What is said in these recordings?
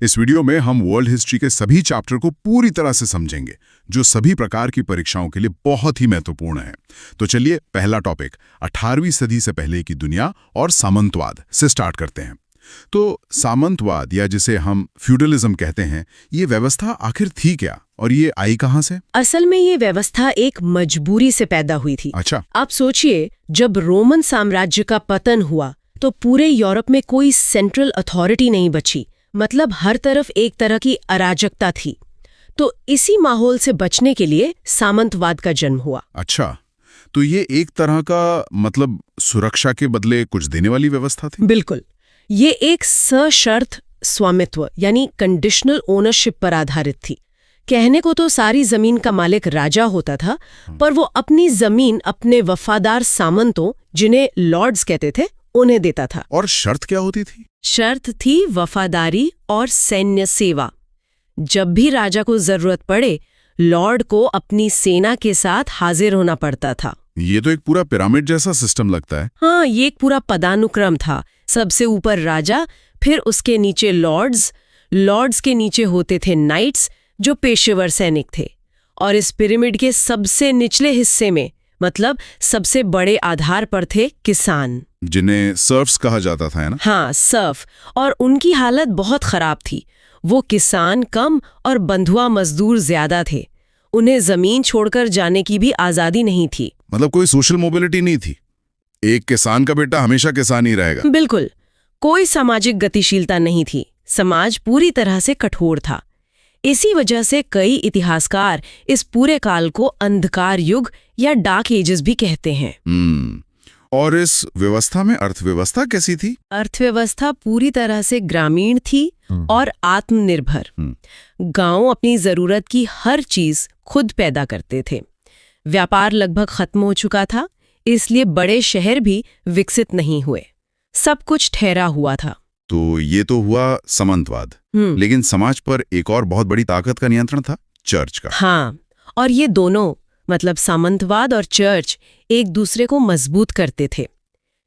इस वीडियो में हम वर्ल्ड हिस्ट्री के सभी चैप्टर को पूरी तरह से समझेंगे, जो सभी प्रकार की परीक्षाओं के लिए बहुत ही महत्वपूर्ण है। तो चलिए पहला टॉपिक 18वीं सदी से पहले की दुनिया और सामंतवाद से स्टार्ट करते हैं। तो सामंतवाद या जिसे हम फ्यूडलिज्म कहते हैं, ये व्यवस्था आखिर थी क्या और ये आई कहां से? असल में ये व्यवस्था एक मजबूरी से पैदा हुई थी। अच्छा। आप सोचिए, जब रोमन साम्राज्य का पतन हुआ तो पूरे यूरोप में कोई सेंट्रल अथॉरिटी नहीं बची, मतलब हर तरफ एक तरह की अराजकता थी। तो इसी माहौल से बचने के लिए सामंतवाद का जन्म हुआ। अच्छा, तो ये एक तरह का मतलब सुरक्षा के बदले कुछ देने वाली व्यवस्था थी? बिल्कुल। ये एक सशर्त स्वामित्व यानी कंडीशनल ओनरशिप पर आधारित थी। कहने को तो सारी जमीन का मालिक राजा होता था, पर वो अपनी जमीन अपने वफादार सामंतों, जिन्हें लॉर्ड्स कहते थे, उन्हें देता था। और शर्त क्या होती थी? शर्त थी वफादारी और सैन्य सेवा। जब भी राजा को जरूरत पड़े, लॉर्ड को अपनी सेना के साथ हाजिर होना पड़ता था। ये तो एक पूरा पिरामिड जैसा सिस्टम लगता है। हाँ, ये एक पूरा पदानुक्रम था। सबसे ऊपर राजा, फिर उसके नीचे लॉर्ड्स के नीचे होते थे नाइट्स, जो पेशेवर सैनिक थे। और इस पिरामिड के सबसे निचले हिस्से में, मतलब सबसे बड़े आधार पर, थे किसान, जिन्हें सर्फ्स कहा जाता था, है ना? हाँ, सर्फ। और उनकी हालत बहुत खराब थी। वो किसान कम और बंधुआ मजदूर ज्यादा थे। उन्हें जमीन छोड़कर जाने की भी आजादी नहीं थी। मतलब कोई सोशल मोबिलिटी नहीं थी। एक किसान का बेटा हमेशा किसान ही रहेगा। बिल्कुल। कोई सामाजिक गतिशीलता नहीं थी। समाज पूरी तरह से कठोर था। इसी वजह से कई इतिहासकार इस पूरे काल को अंधकार युग या डार्क एजेस भी कहते हैं। और इस व्यवस्था में अर्थव्यवस्था कैसी थी? अर्थव्यवस्था पूरी तरह से ग्रामीण थी और आत्मनिर्भर। गांव अपनी जरूरत की हर चीज खुद पैदा करते थे। व्यापार लगभग खत्म हो चुका था, इसलिए बड़े शहर भी विकसित नहीं हुए। सब कुछ ठहरा हुआ था। तो ये तो हुआ सामंतवाद, लेकिन समाज पर एक और बहुत बड़ी ताकत का नियंत्रण था, चर्च का। हाँ, और ये दोनों, मतलब सामंतवाद और चर्च, एक दूसरे को मजबूत करते थे।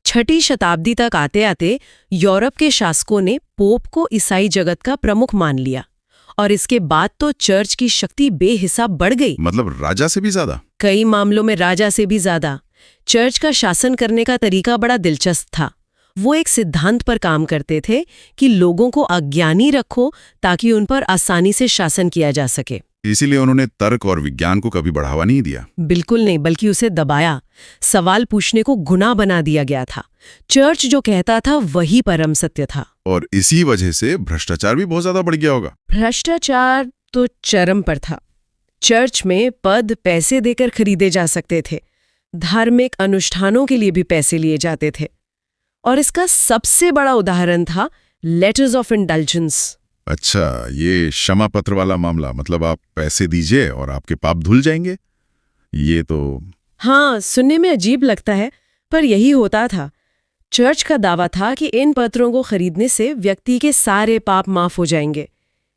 6वीं शताब्दी तक आते आते यूरोप के शासकों ने पोप को ईसाई जगत का प्रमुख मान लिया, और इसके बाद तो चर्च की शक्ति बेहिसाब बढ़ गई। मतलब राजा से भी ज्यादा? कई मामलों में राजा से भी ज्यादा। चर्च का शासन करने का तरीका बड़ा दिलचस्प था। वो एक सिद्धांत पर काम करते थे कि लोगों को अज्ञानी रखो ताकि उन पर आसानी से शासन किया जा सके। इसीलिए उन्होंने तर्क और विज्ञान को कभी बढ़ावा नहीं दिया। बिल्कुल नहीं, बल्कि उसे दबाया। सवाल पूछने को गुनाह बना दिया गया था। चर्च जो कहता था वही परम सत्य था। और इसी वजह से भ्रष्टाचार भी बहुत ज्यादा बढ़ गया होगा। भ्रष्टाचार तो चरम पर था। चर्च में पद पैसे देकर खरीदे जा सकते थे। धार्मिक अनुष्ठानों के लिए भी पैसे लिए जाते थे। और इसका सबसे बड़ा उदाहरण था लेटर्स ऑफ इंडल्जेंस। अच्छा, ये क्षमा पत्र वाला मामला, मतलब आप पैसे दीजिए और आपके पाप धुल जाएंगे। ये तो हाँ, सुनने में अजीब लगता है, पर यही होता था। चर्च का दावा था कि इन पत्रों को खरीदने से व्यक्ति के सारे पाप माफ हो जाएंगे।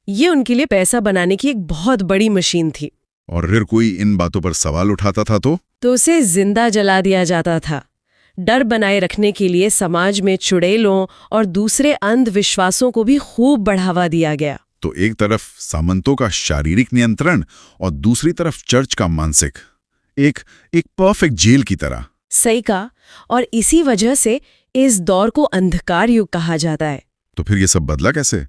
ये उनके लिए पैसा बनाने की एक बहुत बड़ी मशीन थी। और फिर कोई इन बातों पर सवाल उठाता था तो उसे जिंदा जला दिया जाता था। डर बनाए रखने के लिए समाज में चुड़ैलों और दूसरे अंधविश्वासों को भी खूब बढ़ावा दिया गया। तो एक तरफ सामंतों का शारीरिक नियंत्रण और दूसरी तरफ चर्च का मानसिक, एक परफेक्ट जेल की तरह। सही कहा। और इसी वजह से इस दौर को अंधकार युग कहा जाता है। तो फिर ये सब बदला कैसे?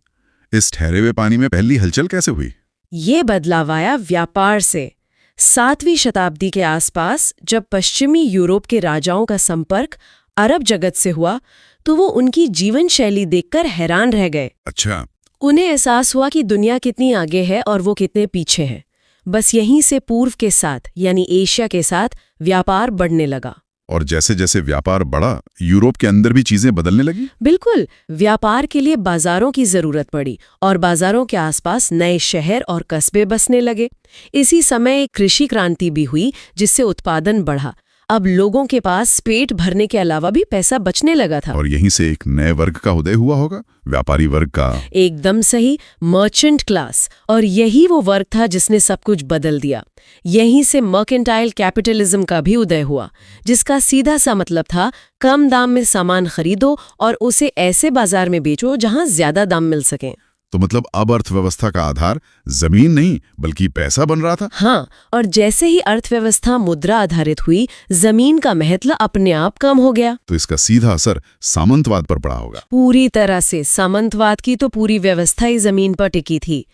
इस ठहरे हुए पानी में पहली हलचल कैसे हुई? ये बदलाव आया व्यापार से। 7वीं शताब्दी के आसपास जब पश्चिमी यूरोप के राजाओं का संपर्क अरब जगत से हुआ, तो वो उनकी जीवन शैली देखकर हैरान रह गए। अच्छा। उन्हें एहसास हुआ कि दुनिया कितनी आगे है और वो कितने पीछे हैं। बस यहीं से पूर्व के साथ, यानी एशिया के साथ व्यापार बढ़ने लगा। और जैसे जैसे व्यापार बढ़ा, यूरोप के अंदर भी चीजें बदलने लगी। बिल्कुल। व्यापार के लिए बाजारों की जरूरत पड़ी और बाजारों के आसपास नए शहर और कस्बे बसने लगे। इसी समय एक कृषि क्रांति भी हुई, जिससे उत्पादन बढ़ा। अब लोगों के पास पेट भरने के अलावा भी पैसा बचने लगा था। और यहीं से एक नए वर्ग का उदय हुआ होगा, व्यापारी वर्ग का। एकदम सही, मर्चेंट क्लास। और यही वो वर्ग था जिसने सब कुछ बदल दिया। यहीं से मर्केंटाइल कैपिटलिज्म का भी उदय हुआ, जिसका सीधा सा मतलब था कम दाम में सामान खरीदो और उसे ऐसे बाजार में बेचो जहां ज्यादा दाम मिल सके। तो मतलब अब अर्थव्यवस्था का आधार जमीन नहीं बल्कि पैसा बन रहा था। हाँ, और जैसे ही अर्थव्यवस्था मुद्रा आधारित हुई, जमीन का महत्व अपने आप कम हो गया। तो इसका सीधा असर सामंतवाद पर पड़ा होगा। पूरी तरह से सामंतवाद की तो पूरी व्यवस्था ही जमीन पर टिकी थी।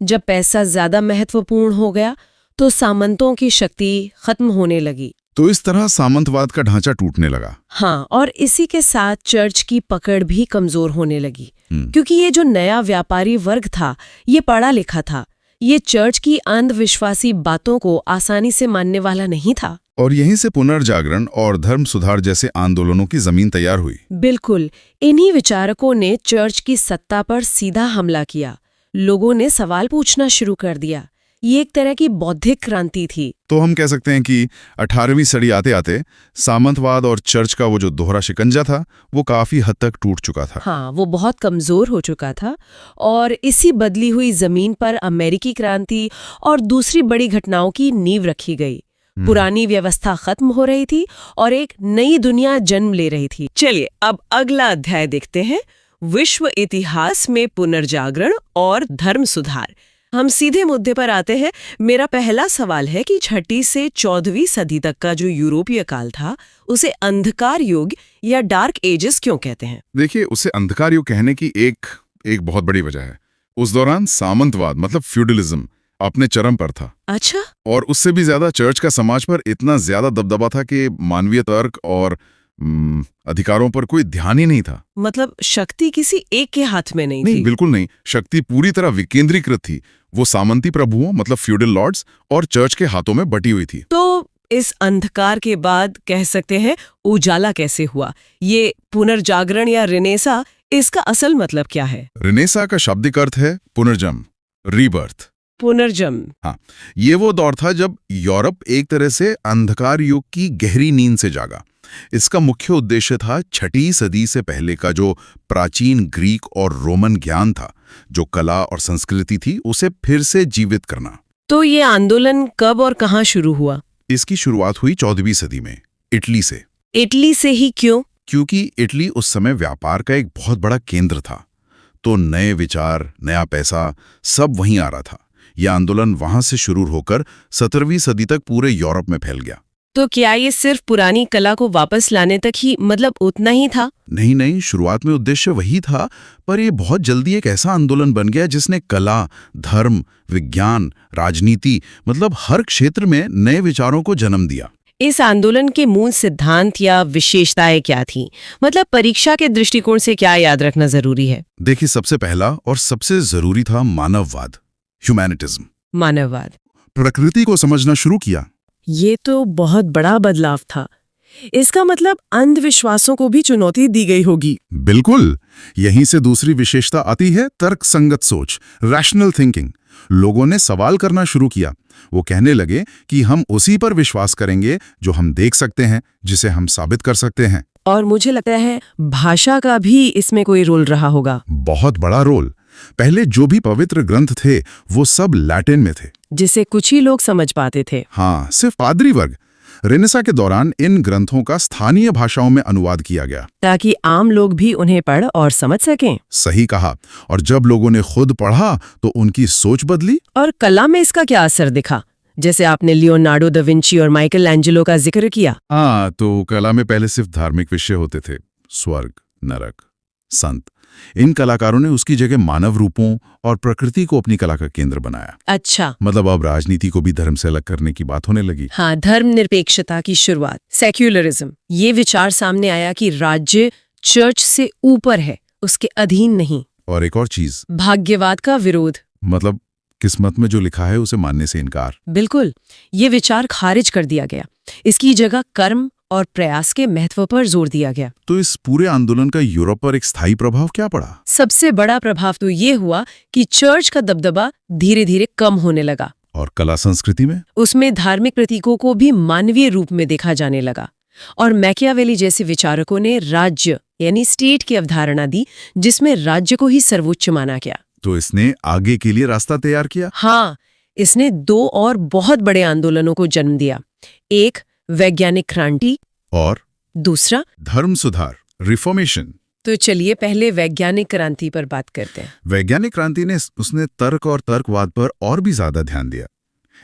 जब पैसा ज्यादा महत्वपूर्ण हो गया तो सामंतों की शक्ति खत्म होने लगी। तो इस तरह सामंतवाद का ढांचा टूटने लगा। हाँ, और इसी के साथ चर्च की पकड़ भी कमजोर होने लगी, क्योंकि ये जो नया व्यापारी वर्ग था, ये पढ़ा लिखा था, ये चर्च की अंधविश्वासी बातों को आसानी से मानने वाला नहीं था। और यहीं से पुनर्जागरण और धर्म सुधार जैसे आंदोलनों की जमीन तैयार हुई। बिल्कुल, इन्हीं विचारकों ने चर्च की सत्ता पर सीधा हमला किया। लोगों ने सवाल पूछना शुरू कर दिया। ये एक तरह की बौद्धिक क्रांति थी। तो हम कह सकते हैं कि 18वीं सदी आते आते सामंतवाद और चर्च का वो जो दोहरा शिकंजा था वो काफी हद तक टूट चुका था। हाँ, वो बहुत कमजोर हो चुका था। और इसी बदली हुई जमीन पर अमेरिकी क्रांति और दूसरी बड़ी घटनाओं की नींव रखी गई। पुरानी व्यवस्था खत्म हो रही थी और एक नई दुनिया जन्म ले रही थी। चलिए अब अगला अध्याय देखते हैं, विश्व इतिहास में पुनर्जागरण और धर्म सुधार। हम सीधे मुद्दे पर आते हैं। मेरा पहला सवाल है कि 6वीं से 14वीं सदी तक का जो यूरोपीय काल था, उसे अंधकार युग या डार्क एजेस क्यों कहते हैं? देखिए, उसे अंधकार युग कहने की एक बहुत बड़ी वजह है। उस दौरान सामंतवाद मतलब फ्यूडलिज्म अपने चरम पर था। अच्छा। और उससे भी ज्यादा चर्च का समाज पर इतना ज्यादा दबदबा था कि मानवीय तर्क और अधिकारों पर कोई ध्यान ही नहीं था। मतलब शक्ति किसी एक के हाथ में नहीं नहीं, थी। बिल्कुल नहीं। शक्ति पूरी तरह विकेंद्रीकृत थी। वो सामंती प्रभुओं मतलब फ्यूडल लॉर्ड्स और चर्च के हाथों में बटी हुई थी। तो इस अंधकार के बाद कह सकते हैं उजाला कैसे हुआ? ये पुनर्जागरण या रिनेसा, इसका असल मतलब क्या है? रिनेसा का शाब्दिक अर्थ है पुनर्जन्म, रीबर्थ। पुनर्जन्म। हाँ, ये वो दौर था जब यूरोप एक तरह से अंधकार युग की गहरी नींद से जागा। इसका मुख्य उद्देश्य था 6वीं सदी से पहले का जो प्राचीन ग्रीक और रोमन ज्ञान था, जो कला और संस्कृति थी, उसे फिर से जीवित करना। तो ये आंदोलन कब और कहाँ शुरू हुआ? इसकी शुरुआत हुई 14वीं सदी में, इटली से। इटली से ही क्यों? क्योंकि इटली उस समय व्यापार का एक बहुत बड़ा केंद्र था, तो नए विचार, नया पैसा सब वहीं आ रहा था। यह आंदोलन वहां से शुरू होकर 17वीं सदी तक पूरे यूरोप में फैल गया। तो क्या ये सिर्फ पुरानी कला को वापस लाने तक ही, मतलब उतना ही था? नहीं, शुरुआत में उद्देश्य वही था, पर ये बहुत जल्दी एक ऐसा आंदोलन बन गया जिसने कला, धर्म, विज्ञान, राजनीति मतलब हर क्षेत्र में नए विचारों को जन्म दिया। इस आंदोलन के मूल सिद्धांत या विशेषताएं क्या थी? मतलब परीक्षा के दृष्टिकोण से क्या याद रखना जरूरी है? देखिए, सबसे पहला और सबसे जरूरी था मानववाद, ह्यूमैनिटिज्म। मानववाद। प्रकृति को समझना शुरू किया। ये तो बहुत बड़ा बदलाव था। इसका मतलब अंधविश्वासों को भी चुनौती दी गई होगी। बिल्कुल। यहीं से दूसरी विशेषता आती है तर्कसंगत सोच, रैशनल थिंकिंग। लोगों ने सवाल करना शुरू किया। वो कहने लगे कि हम उसी पर विश्वास करेंगे जो हम देख सकते हैं, जिसे हम साबित कर सकते हैं। और मुझे लगता है भाषा का भी इसमें कोई रोल रहा होगा। बहुत बड़ा रोल। पहले जो भी पवित्र ग्रंथ थे वो सब लैटिन में थे, जिसे कुछ ही लोग समझ पाते थे। हाँ, सिर्फ पादरी वर्ग। रेनेसा के दौरान इन ग्रंथों का स्थानीय भाषाओं में अनुवाद किया गया ताकि आम लोग भी उन्हें पढ़ और समझ सकें। सही कहा। और जब लोगों ने खुद पढ़ा तो उनकी सोच बदली। और कला में इसका क्या असर दिखा? जैसे आपने लियोनार्डो दा विंची और माइकल एंजेलो का जिक्र किया। हाँ, तो कला में पहले सिर्फ धार्मिक विषय होते थे, स्वर्ग, नरक, संत। इन कलाकारों ने उसकी जगह मानव रूपों और प्रकृति को अपनी कला का केंद्र बनाया। अच्छा, मतलब अब राजनीति को भी धर्म से अलग करने की बात होने लगी। हाँ, धर्मनिरपेक्षता की शुरुआत, सेक्युलरिज्म। ये विचार सामने आया कि राज्य चर्च से ऊपर है, उसके अधीन नहीं। और एक और चीज, भाग्यवाद का विरोध। मतलब किस्मत में जो लिखा है उसे मानने से इनकार। बिल्कुल, ये विचार खारिज कर दिया गया। इसकी जगह कर्म और प्रयास के महत्व पर जोर दिया गया। तो इस पूरे आंदोलन का यूरोप पर एक स्थायी प्रभाव क्या पड़ा? सबसे बड़ा प्रभाव तो ये हुआ कि चर्च का दबदबा धीरे धीरे कम होने लगा। और कला संस्कृति में? उसमें धार्मिक प्रतीकों को भी मानवीय रूप में देखा जाने लगा। और मैकियावेली जैसे विचारकों ने राज्य यानी स्टेट की अवधारणा दी, जिसमें राज्य को ही सर्वोच्च माना गया। तो इसने आगे के लिए रास्ता तैयार किया। हाँ, इसने दो और बहुत बड़े आंदोलनों को जन्म दिया। एक वैज्ञानिक क्रांति और दूसरा धर्म सुधार, रिफॉर्मेशन। तो चलिए पहले वैज्ञानिक क्रांति पर बात करते हैं। वैज्ञानिक क्रांति ने उसने तर्क और तर्कवाद पर और भी ज्यादा ध्यान दिया।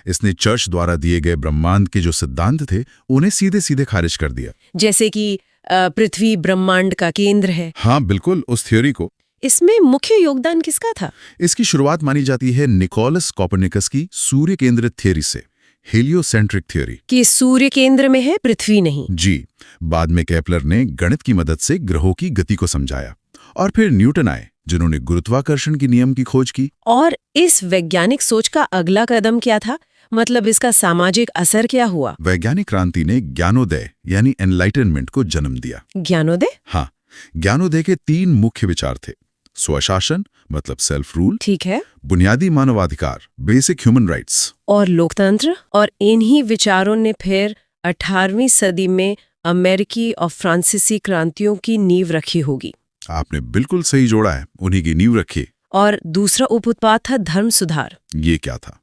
इसने चर्च द्वारा दिए गए ब्रह्मांड के जो सिद्धांत थे उन्हें सीधे सीधे खारिज कर दिया। जैसे कि पृथ्वी ब्रह्मांड का केंद्र है। हाँ बिल्कुल, उस थ्योरी को। इसमें मुख्य योगदान किसका था? इसकी शुरुआत मानी जाती है निकोलस कोपर्निकस की सूर्य केंद्रित थ्योरी से, हेलियोसेंट्रिक थ्योरी। कि सूर्य केंद्र में है, पृथ्वी नहीं। जी। बाद में केपलर ने गणित की मदद से ग्रहों की गति को समझाया और फिर न्यूटन आए जिन्होंने गुरुत्वाकर्षण की नियम की खोज की। और इस वैज्ञानिक सोच का अगला कदम क्या था? मतलब इसका सामाजिक असर क्या हुआ? वैज्ञानिक क्रांति ने ज्ञानोदय यानी एनलाइटनमेंट को जन्म दिया। ज्ञानोदय? हाँ, ज्ञानोदय के 3 मुख्य विचार थे। स्वशासन मतलब सेल्फ रूल, ठीक है, बुनियादी मानवाधिकार बेसिक ह्यूमन राइट्स, और लोकतंत्र। और इन्हीं विचारों ने फिर 18वीं सदी में अमेरिकी और फ्रांसीसी क्रांतियों की नींव रखी होगी। आपने बिल्कुल सही जोड़ा है, उन्हीं की नींव रखी। और दूसरा उपउत्पाद था धर्म सुधार। ये क्या था?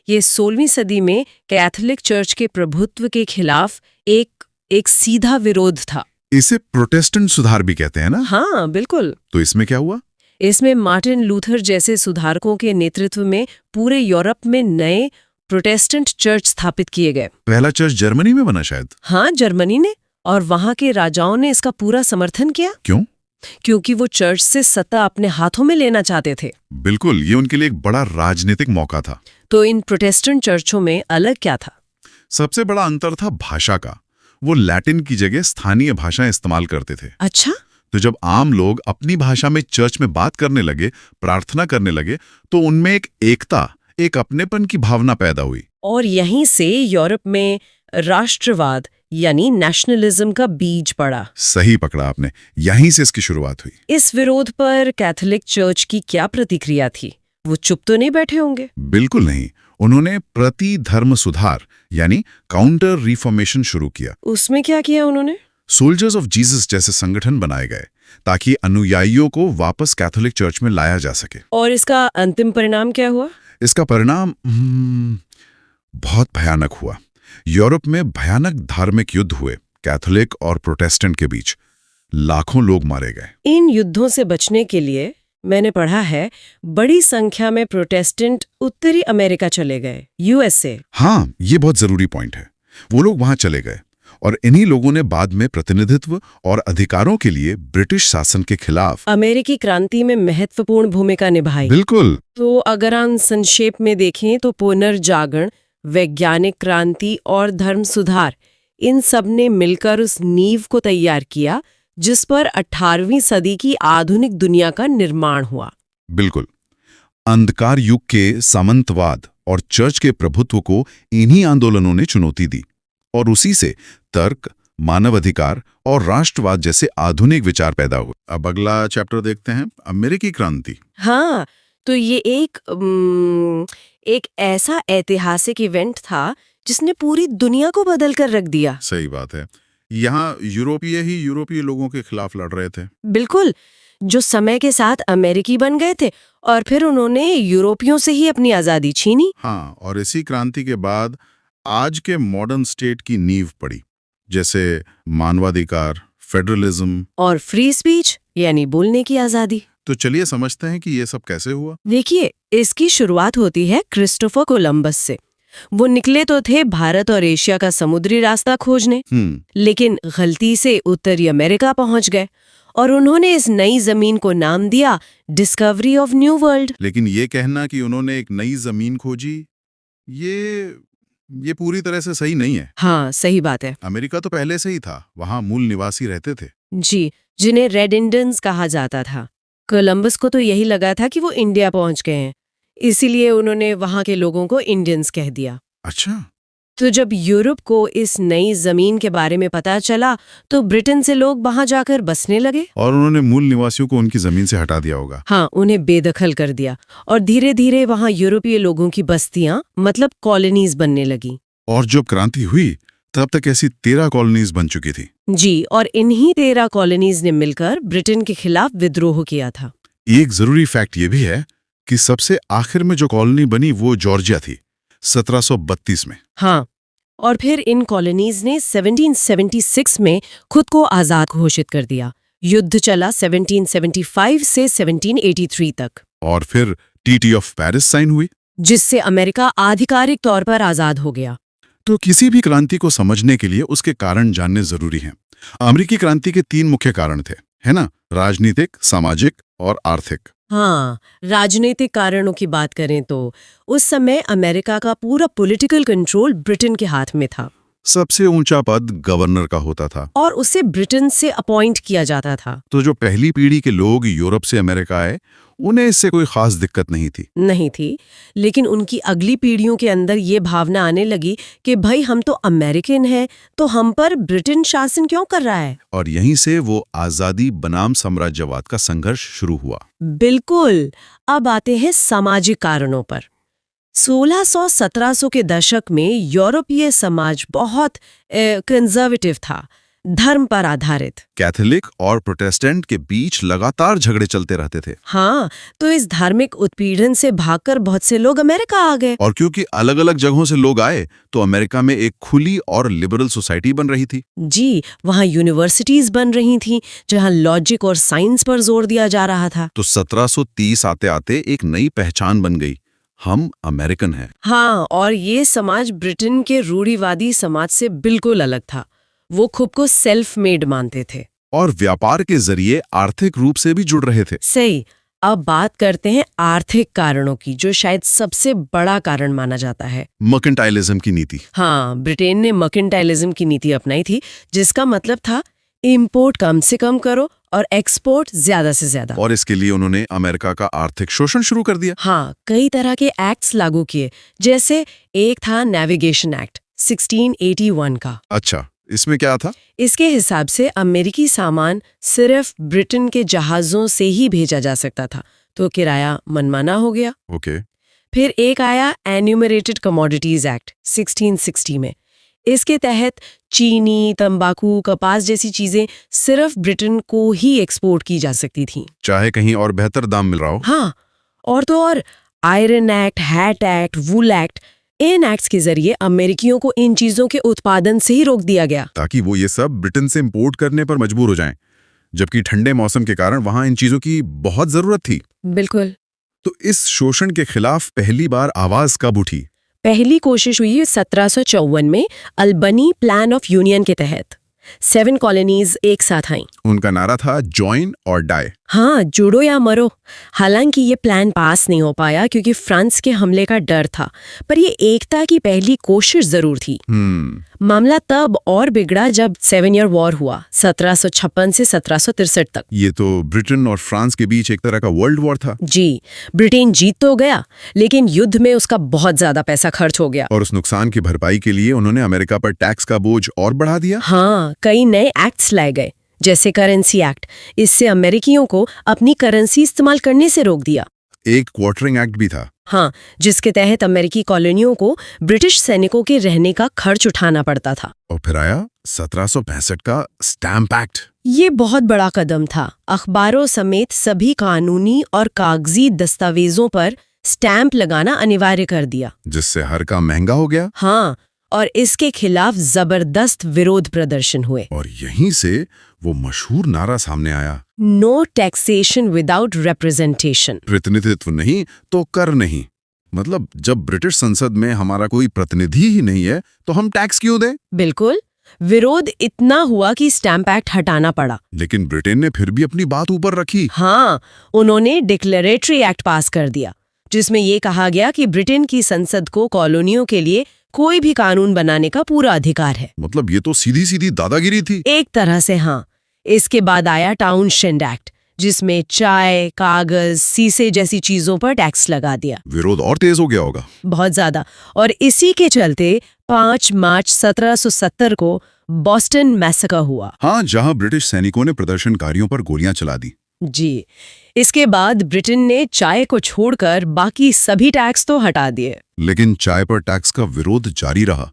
ये 16वीं सदी में कैथोलिक चर्च के प्रभुत्व के खिलाफ एक सीधा विरोध था। इसे प्रोटेस्टेंट सुधार भी कहते हैं ना? हाँ बिल्कुल। तो इसमें क्या हुआ? इसमें मार्टिन लूथर जैसे सुधारकों के नेतृत्व में पूरे यूरोप में नए प्रोटेस्टेंट चर्च स्थापित किए गए। पहला चर्च जर्मनी में बना शायद? हाँ, जर्मनी ने। और वहां के राजाओं ने इसका पूरा समर्थन किया। क्यों? क्योंकि वो चर्च से सत्ता अपने हाथों में लेना चाहते थे। बिल्कुल, ये उनके लिए एक बड़ा राजनीतिक मौका था। तो इन प्रोटेस्टेंट चर्चों में अलग क्या था? सबसे बड़ा अंतर था भाषा का। वो लैटिन की जगह स्थानीय भाषाएं इस्तेमाल करते थे। अच्छा। तो जब आम लोग अपनी भाषा में चर्च में बात करने लगे, प्रार्थना करने लगे, तो उनमें एक एकता, एक अपनेपन की भावना पैदा हुई। और यहीं से यूरोप में राष्ट्रवाद यानी नेशनलिज्म का बीज पड़ा। सही पकड़ा आपने, यहीं से इसकी शुरुआत हुई। इस विरोध पर कैथोलिक चर्च की क्या प्रतिक्रिया थी? वो चुप तो नहीं बैठे होंगे? बिल्कुल नहीं। उन्होंने प्रति धर्म सुधार यानी काउंटर रिफॉर्मेशन शुरू किया। उसमें क्या किया उन्होंने? सोल्जर्स ऑफ जीसस जैसे संगठन बनाए गए ताकि अनुयायियों को वापस कैथोलिक चर्च में लाया जा सके। और इसका अंतिम परिणाम क्या हुआ? इसका परिणाम बहुत भयानक हुआ। यूरोप में भयानक धार्मिक युद्ध हुए कैथोलिक और प्रोटेस्टेंट के बीच। लाखों लोग मारे गए। इन युद्धों से बचने के लिए मैंने पढ़ा है बड़ी संख्या में प्रोटेस्टेंट उत्तरी अमेरिका चले गए, यूएसए। हाँ, ये बहुत जरूरी पॉइंट है। वो लोग वहां चले गए और इन्हीं लोगों ने बाद में प्रतिनिधित्व और अधिकारों के लिए ब्रिटिश शासन के खिलाफ अमेरिकी क्रांति में महत्वपूर्ण भूमिका निभाई। बिल्कुल। तो अगर हम संक्षेप में देखें तो पुनर्जागरण, वैज्ञानिक क्रांति और धर्म सुधार, इन सब ने मिलकर उस नींव को तैयार किया जिस पर 18वीं सदी की आधुनिक दुनिया का निर्माण हुआ। बिल्कुल। अंधकार युग के सामंतवाद और चर्च के प्रभुत्व को इन्हीं आंदोलनों ने चुनौती दी और उसी से तर्क, मानवाधिकार और राष्ट्रवाद जैसे आधुनिक विचार पैदा हुए। अब अगला चैप्टर देखते हैं, अमेरिकी क्रांति। हाँ, तो ये एक ऐसा ऐतिहासिक इवेंट था जिसने पूरी दुनिया को बदल कर रख दिया। सही बात है। यहाँ यूरोपीय लोगों के खिलाफ लड़ रहे थे। बिल्कुल, जो समय के साथ अमेरिकी बन गए थे और फिर उन्होंने यूरोपियों से ही अपनी आजादी छीनी। हाँ, और इसी क्रांति के बाद आज के मॉडर्न स्टेट की नींव पड़ी, जैसे मानवाधिकार, फेडरलिज्म और फ्री स्पीच यानी बोलने की आजादी। तो चलिए समझते हैं कि ये सब कैसे हुआ। देखिए, इसकी शुरुआत होती है क्रिस्टोफर कोलंबस से। वो निकले तो थे भारत और एशिया का समुद्री रास्ता खोजने, लेकिन गलती से उत्तरी अमेरिका पहुंच गए और उन्होंने इस नई जमीन को नाम दिया डिस्कवरी ऑफ न्यू वर्ल्ड। लेकिन ये कहना कि उन्होंने एक नई जमीन खोजी, ये पूरी तरह से सही नहीं है। हाँ, सही बात है। अमेरिका तो पहले से ही था, वहां मूल निवासी रहते थे। जी, जिन्हें रेड इंडियंस कहा जाता था। कोलंबस को तो यही लगा था कि वो इंडिया पहुंच गए हैं, इसीलिए उन्होंने वहां के लोगों को इंडियंस कह दिया। अच्छा। तो जब यूरोप को इस नई जमीन के बारे में पता चला तो ब्रिटेन से लोग वहां जाकर बसने लगे और उन्होंने मूल निवासियों को उनकी जमीन से हटा दिया होगा। हाँ, उन्हें बेदखल कर दिया और धीरे धीरे वहां यूरोपीय लोगों की बस्तियां मतलब कॉलोनीज बनने लगी। और जब क्रांति हुई तब तक ऐसी 13 कॉलोनीज बन चुकी थी। जी, और इन्हीं 13 कॉलोनीज ने मिलकर ब्रिटेन के खिलाफ विद्रोह किया था। एक जरूरी फैक्ट ये भी है कि सबसे आखिर में जो कॉलोनी बनी वो जॉर्जिया थी 1732 में। हाँ, और फिर इन कॉलोनीज ने 1776 में खुद को आजाद घोषित कर दिया। युद्ध चला 1775 से 1783 तक, और फिर ट्रीटी ऑफ पेरिस साइन हुई। जिससे अमेरिका आधिकारिक तौर पर आजाद हो गया। तो किसी भी क्रांति को समझने के लिए उसके कारण जानने जरूरी हैं। अमेरिकी क्रांति के 3 मुख्य कारण थे, है ना? राजनीतिक, सामाजिक और आर्थिक। हाँ, राजनीतिक कारणों की बात करें तो उस समय अमेरिका का पूरा पॉलिटिकल कंट्रोल ब्रिटेन के हाथ में था। सबसे ऊंचा पद गवर्नर का होता था और उसे ब्रिटेन से अपॉइंट किया जाता था। तो जो पहली पीढ़ी के लोग यूरोप से अमेरिका आए, उन्हें इससे कोई खास दिक्कत नहीं थी। लेकिन उनकी अगली पीढ़ियों के अंदर ये भावना आने लगी कि भाई हम तो अमेरिकन हैं, तो हम पर ब्रिटेन शासन क्यों कर रहा है। और यहीं से वो आजादी बनाम साम्राज्यवाद का संघर्ष शुरू हुआ। बिल्कुल। अब आते हैं सामाजिक कारणों पर। 1600-1700 के दशक में यूरोपीय समाज बहुत कंजर्वेटिव था, धर्म पर आधारित। कैथोलिक और प्रोटेस्टेंट के बीच लगातार झगड़े चलते रहते थे। हाँ, तो इस धार्मिक उत्पीड़न से भागकर बहुत से लोग अमेरिका आ गए। और क्योंकि अलग अलग जगहों से लोग आए, तो अमेरिका में एक खुली और लिबरल सोसाइटी बन रही थी। जी, वहाँ यूनिवर्सिटीज बन रही थीं, जहाँ लॉजिक और साइंस पर जोर दिया जा रहा था। तो 1730 आते आते एक नई पहचान बन गई, हम अमेरिकन हैं। हाँ, और ये समाज ब्रिटेन के रूढ़िवादी समाज से बिल्कुल अलग था। वो खुद को सेल्फ मेड मानते थे और व्यापार के जरिए आर्थिक रूप से भी जुड़ रहे थे। सही। अब बात करते हैं आर्थिक कारणों की, जो शायद सबसे बड़ा कारण माना जाता है। मर्केंटाइलिज्म की नीति। हाँ, ब्रिटेन ने मर्केंटाइलिज्म की नीति अपनाई थी, जिसका मतलब था इंपोर्ट कम से कम करो और एक्सपोर्ट ज्यादा से ज्यादा। और इसके लिए उन्होंने अमेरिका का आर्थिक शोषण शुरू कर दिया। हाँ, कई तरह के एक्ट्स लागू किए, जैसे एक था नेविगेशन एक्ट 1681 का। अच्छा, इसमें क्या था? इसके हिसाब से अमेरिकी सामान सिर्फ ब्रिटेन के जहाजों से ही भेजा जा सकता था, तो किराया मनमाना हो गया। ओके। फिर एक आया एन्यूमरेटेड कमोडिटीज एक्ट 1660 में। इसके तहत चीनी, तंबाकू, कपास जैसी चीजें सिर्फ ब्रिटेन को ही एक्सपोर्ट की जा सकती थीं, चाहे कहीं और बेहतर दाम मिल रहा हो। हाँ, और तो और आयरन एक्ट, हैट एक्ट, वूल एक्ट, इन एक्ट्स के जरिए अमेरिकियों को इन चीजों के उत्पादन से ही रोक दिया गया, ताकि वो ये सब ब्रिटेन से इंपोर्ट करने पर मजबूर हो जाएं, जबकि ठंडे मौसम के कारण वहां इन चीजों की बहुत जरूरत थी। बिल्कुल। तो इस शोषण के खिलाफ पहली बार आवाज कब उठी? पहली कोशिश हुई 1754 में अल्बनी प्लान ऑफ यूनियन के तहत। 7 कॉलोनीज एक साथ आईं। उनका नारा था जॉइन और डाई। हाँ, जुड़ो या मरो। हालांकि ये प्लान पास नहीं हो पाया क्योंकि फ्रांस के हमले का डर था, पर ये एकता की पहली कोशिश जरूर थी। मामला तब और बिगड़ा जब 7 ईयर वॉर हुआ, 1756 से 1763 तक। ये तो ब्रिटेन और फ्रांस के बीच एक तरह का वर्ल्ड वॉर था। जी, ब्रिटेन जीत तो गया, लेकिन युद्ध में उसका बहुत ज्यादा पैसा खर्च हो गया। और उस नुकसान की भरपाई के लिए उन्होंने अमेरिका पर टैक्स का बोझ और बढ़ा दिया। हाँ, कई नए एक्ट्स लाए गए, जैसे करेंसी एक्ट। इससे अमेरिकियों को अपनी करेंसी इस्तेमाल करने से रोक दिया। एक क्वार्टरिंग एक्ट भी था। हाँ, जिसके तहत अमेरिकी कॉलोनियों को ब्रिटिश सैनिकों के रहने का खर्च उठाना पड़ता था। और फिर आया 1765 का स्टैम्प एक्ट। ये बहुत बड़ा कदम था। अखबारों समेत सभी कानूनी और कागजी दस्तावेजों पर स्टैंप लगाना अनिवार्य कर दिया, जिससे हर काम महंगा हो गया। हाँ, और इसके खिलाफ जबरदस्त विरोध प्रदर्शन हुए। और यहीं से वो मशहूर नारा सामने आया, नो टैक्सेशन विदाउट रिप्रेजेंटेशन। प्रतिनिधित्व नहीं तो कर नहीं। मतलब जब ब्रिटिश संसद में हमारा कोई प्रतिनिधि ही नहीं है, तो हम टैक्स क्यों दें? बिल्कुल। विरोध इतना हुआ कि स्टैंप एक्ट हटाना पड़ा। लेकिन ब्रिटेन ने फिर भी अपनी बात ऊपर रखी। हाँ, उन्होंने डिक्लेरेटरी एक्ट पास कर दिया, जिसमें यह कहा गया कि ब्रिटेन की संसद को कॉलोनियों के लिए कोई भी कानून बनाने का पूरा अधिकार है। मतलब ये तो सीधी सीधी दादागिरी थी। एक तरह से हाँ। इसके बाद आया टाउनशेंड एक्ट, जिसमें चाय, कागज, शीशे जैसी चीजों पर टैक्स लगा दिया। विरोध और तेज हो गया होगा। बहुत ज्यादा। और इसी के चलते 5 मार्च 1770 को बॉस्टन मैसेकर हुआ। हाँ, जहां ब्रिटिश सैनिकों ने प्रदर्शनकारियों पर गोलियां चला दी। जी। इसके बाद ब्रिटेन ने चाय को छोड़कर बाकी सभी टैक्स तो हटा दिए। लेकिन चाय पर टैक्स का विरोध जारी रहा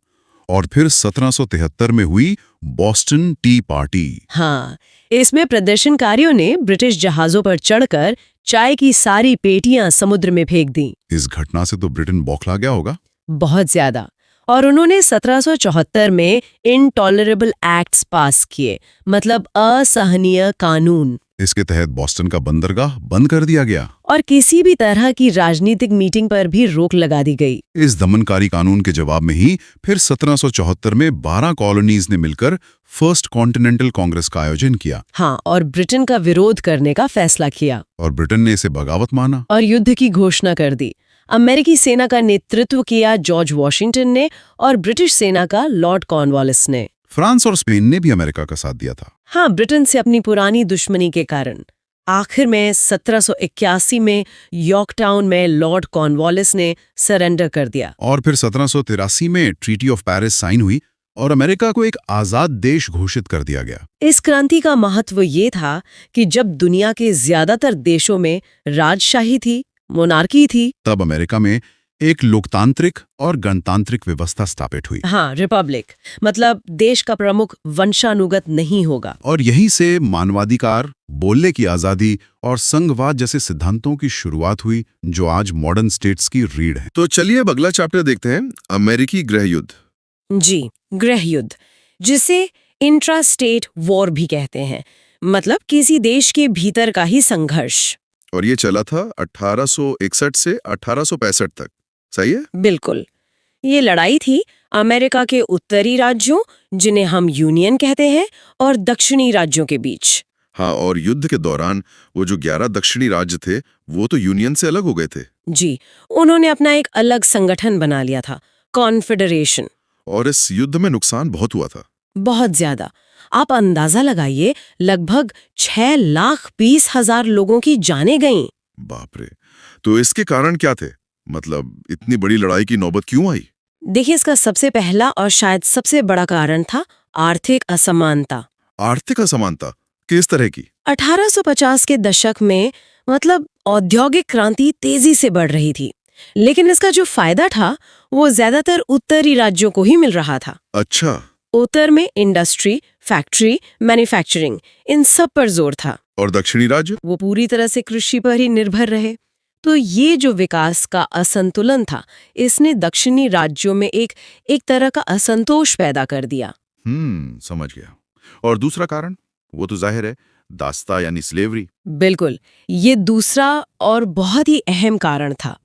और फिर 1773 में हुई बॉस्टन टी पार्टी। हाँ, इसमें प्रदर्शनकारियों ने ब्रिटिश जहाजों पर चढ़कर चाय की सारी पेटियां समुद्र में फेंक दी। इस घटना से तो ब्रिटेन बौखला गया होगा। बहुत ज्यादा। और उन्होंने 1774 में इनटॉलरेबल एक्ट्स पास किए, मतलब असहनीय कानून। इसके तहत बॉस्टन का बंदरगाह बंद कर दिया गया और किसी भी तरह की राजनीतिक मीटिंग पर भी रोक लगा दी गई। इस दमनकारी कानून के जवाब में ही फिर 1774 में 12 कॉलोनीज ने मिलकर फर्स्ट कॉन्टिनेंटल कांग्रेस का आयोजन किया। हाँ, और ब्रिटेन का विरोध करने का फैसला किया और ब्रिटेन ने इसे बगावत माना और युद्ध की घोषणा कर दी। अमेरिकी सेना का नेतृत्व किया जॉर्ज वॉशिंगटन ने और ब्रिटिश सेना का लॉर्ड कॉर्नवालिस ने। फ्रांस और स्पेन ने भी अमेरिका का साथ दिया था। हाँ, ब्रिटेन से अपनी पुरानी दुश्मनी के कारण। आखिर में 1781 में यॉर्कटाउन में लॉर्ड कॉर्नवालिस ने सरेंडर कर दिया। और फिर 1783 में ट्रीटी ऑफ पेरिस साइन हुई और अमेरिका को एक आजाद देश घोषित कर दिया गया। इस क्रांति का महत्व ये था कि जब दुनिया के ज्यादातर देशों में राजशाही थी, मोनार्की थी, तब अमेरिका में एक लोकतांत्रिक और गणतांत्रिक व्यवस्था स्थापित हुई। हाँ, रिपब्लिक, मतलब देश का प्रमुख वंशानुगत नहीं होगा। और यहीं से मानवाधिकार, बोलने की आजादी और संघवाद जैसे सिद्धांतों की शुरुआत हुई, जो आज मॉडर्न स्टेट्स की रीढ़ है। तो चलिए अब अगला चैप्टर देखते हैं, अमेरिकी गृह युद्ध। जी, गृह युद्ध, जिसे इंट्रा स्टेट वॉर भी कहते हैं, मतलब किसी देश के भीतर का ही संघर्ष। और ये चला था 1861 से 1865 तक, सही है? बिल्कुल। ये लड़ाई थी अमेरिका के उत्तरी राज्यों, जिन्हें हम यूनियन कहते हैं, और दक्षिणी राज्यों के बीच। हाँ, और युद्ध के दौरान वो जो 11 दक्षिणी राज्य थे, वो तो यूनियन से अलग हो गए थे। जी, उन्होंने अपना एक अलग संगठन बना लिया था, कॉन्फेडरेशन। और इस युद्ध में नुकसान बहुत हुआ था। बहुत ज्यादा। आप अंदाजा लगाइए, लगभग 6,20,000 लोगों की जानें गईं। बाप रे! तो इसके कारण क्या थे? मतलब इतनी बड़ी लड़ाई की नौबत क्यों आई? देखिए, इसका सबसे पहला और शायद सबसे बड़ा कारण था आर्थिक असमानता। आर्थिक असमानता किस तरह की? 1850 के दशक में, मतलब औद्योगिक क्रांति तेजी से बढ़ रही थी, लेकिन इसका जो फायदा था वो ज्यादातर उत्तरी राज्यों को ही मिल रहा था। अच्छा। उत्तर में इंडस्ट्री, फैक्ट्री, मैन्युफैक्चरिंग, इन सब पर जोर था। और दक्षिणी राज्य? वो पूरी तरह से कृषि पर ही निर्भर रहे। तो ये जो विकास का असंतुलन था, इसने दक्षिणी राज्यों में एक तरह का असंतोष पैदा कर दिया। समझ गया। और दूसरा कारण? वो तो जाहिर है, दास्ता यानी स्लेवरी। बिल्कुल, ये दूसरा और बहुत ही अहम कारण था।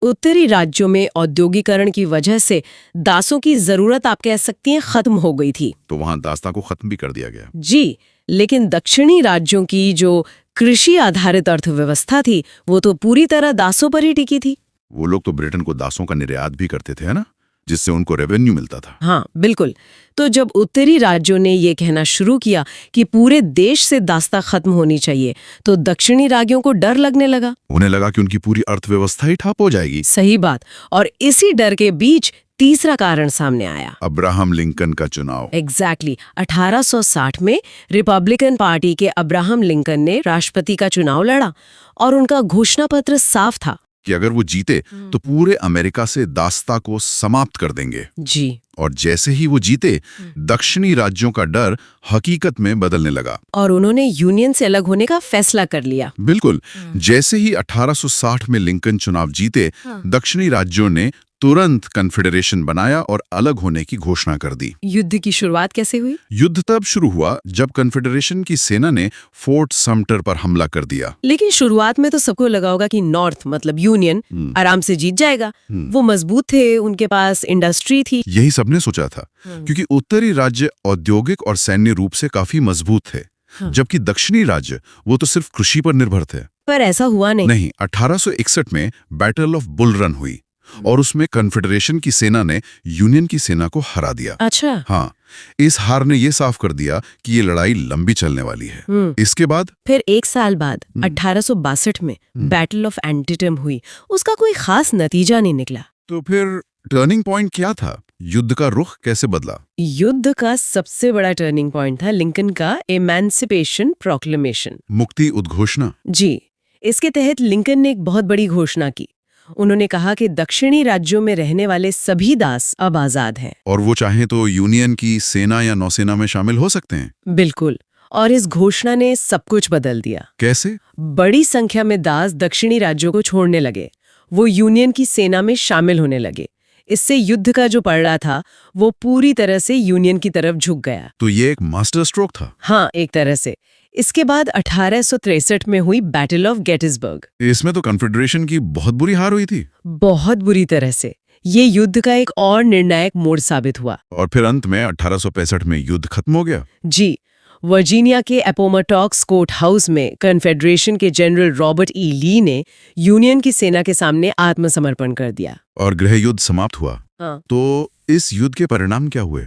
उत्तरी राज्यों में औद्योगिकरण की वजह से दासों की जरूरत, आप कह सकती हैं, खत्म हो गई थी। तो वहां दास्ता को खत्म भी कर दिया गया। जी, लेकिन दक्षिणी राज्यों की जो कृषि आधारित अर्थव्यवस्था थी, वो तो पूरी तरह दासों पर ही टिकी थी। वो लोग तो ब्रिटेन को दासों का निर्यात भी करते थे, है ना, जिससे उनको रेवेन्यू मिलता था। हाँ, बिल्कुल। तो जब उत्तरी राज्यों ने ये कहना शुरू किया कि पूरे देश से दास्ता खत्म होनी चाहिए, तो दक्षिणी राज्यों को डर लगने लगा। उन्हें लगा कि उनकी पूरी अर्थव्यवस्था ही ठप हो जाएगी। सही बात। और इसी डर के बीच तीसरा कारण सामने आया, अब्राहम लिंकन का चुनाव। एग्जैक्टली 1860 में रिपब्लिकन पार्टी के अब्राहम लिंकन ने राष्ट्रपति का चुनाव लड़ा और उनका घोषणा पत्र साफ था कि अगर वो जीते तो पूरे अमेरिका से दास्ता को समाप्त कर देंगे। जी। और जैसे ही वो जीते, दक्षिणी राज्यों का डर हकीकत में बदलने लगा और उन्होंने यूनियन से अलग होने का फैसला कर लिया। बिल्कुल। जैसे ही 1860 में लिंकन चुनाव जीते, दक्षिणी राज्यों ने तुरंत कन्फेडरेशन बनाया और अलग होने की घोषणा कर दी। युद्ध की शुरुआत कैसे हुई? युद्ध तब शुरू हुआ जब कन्फेडरेशन की सेना ने फोर्ट समटर पर हमला कर दिया। लेकिन शुरुआत में तो सबको लगा होगा कि नॉर्थ, मतलब यूनियन, आराम से जीत जाएगा। वो मजबूत थे, उनके पास इंडस्ट्री थी। यही सबने सोचा था, क्योंकि उत्तरी राज्य औद्योगिक और सैन्य रूप से काफी मजबूत थे, जबकि दक्षिणी राज्य वो तो सिर्फ कृषि पर निर्भर थे। पर ऐसा हुआ नहीं। 1861 में बैटल ऑफ बुल रन हुई और उसमें कन्फेडरेशन की सेना ने यूनियन की सेना को हरा दिया। अच्छा। हाँ, इस हार ने ये साफ कर दिया कि ये लड़ाई लंबी चलने वाली है। इसके बाद फिर 1 साल बाद 1862 में बैटल ऑफ एंटीटम हुई। उसका कोई खास नतीजा नहीं निकला। तो फिर टर्निंग पॉइंट क्या था? युद्ध का रुख कैसे बदला? युद्ध का सबसे बड़ा टर्निंग पॉइंट था लिंकन का एमेंसिपेशन प्रोक्लेमेशन, मुक्ति उद्घोषणा। जी, इसके तहत लिंकन ने एक बहुत बड़ी घोषणा की। उन्होंने कहा कि दक्षिणी राज्यों में रहने वाले सभी दास अब आजाद हैं। और वो चाहे तो यूनियन की सेना या नौसेना में शामिल हो सकते हैं। बिल्कुल। और इस घोषणा ने सब कुछ बदल दिया। कैसे? बड़ी संख्या में दास दक्षिणी राज्यों को छोड़ने लगे, वो यूनियन की सेना में शामिल होने लगे। इससे युद्ध का जो पलड़ा था वो पूरी तरह से यूनियन की तरफ झुक गया। तो ये एक मास्टर स्ट्रोक था। हाँ, एक तरह से। इसके बाद 1863 में हुई बैटल ऑफ गेटिसबर्ग। इसमें तो कन्फेडरेशन की बहुत बुरी हार हुई थी। बहुत बुरी तरह से। ये युद्ध का एक और निर्णायक मोड़ साबित हुआ। और फिर अंत में 1865 में युद्ध खत्म हो गया। जी, वर्जीनिया के एपोमाटॉक्स कोर्ट हाउस में कन्फेडरेशन के जनरल रॉबर्ट ई ली ने यूनियन की सेना के सामने आत्मसमर्पण कर दिया। और गृह युद्ध समाप्त हुआ। हाँ। तो इस युद्ध के परिणाम क्या हुए?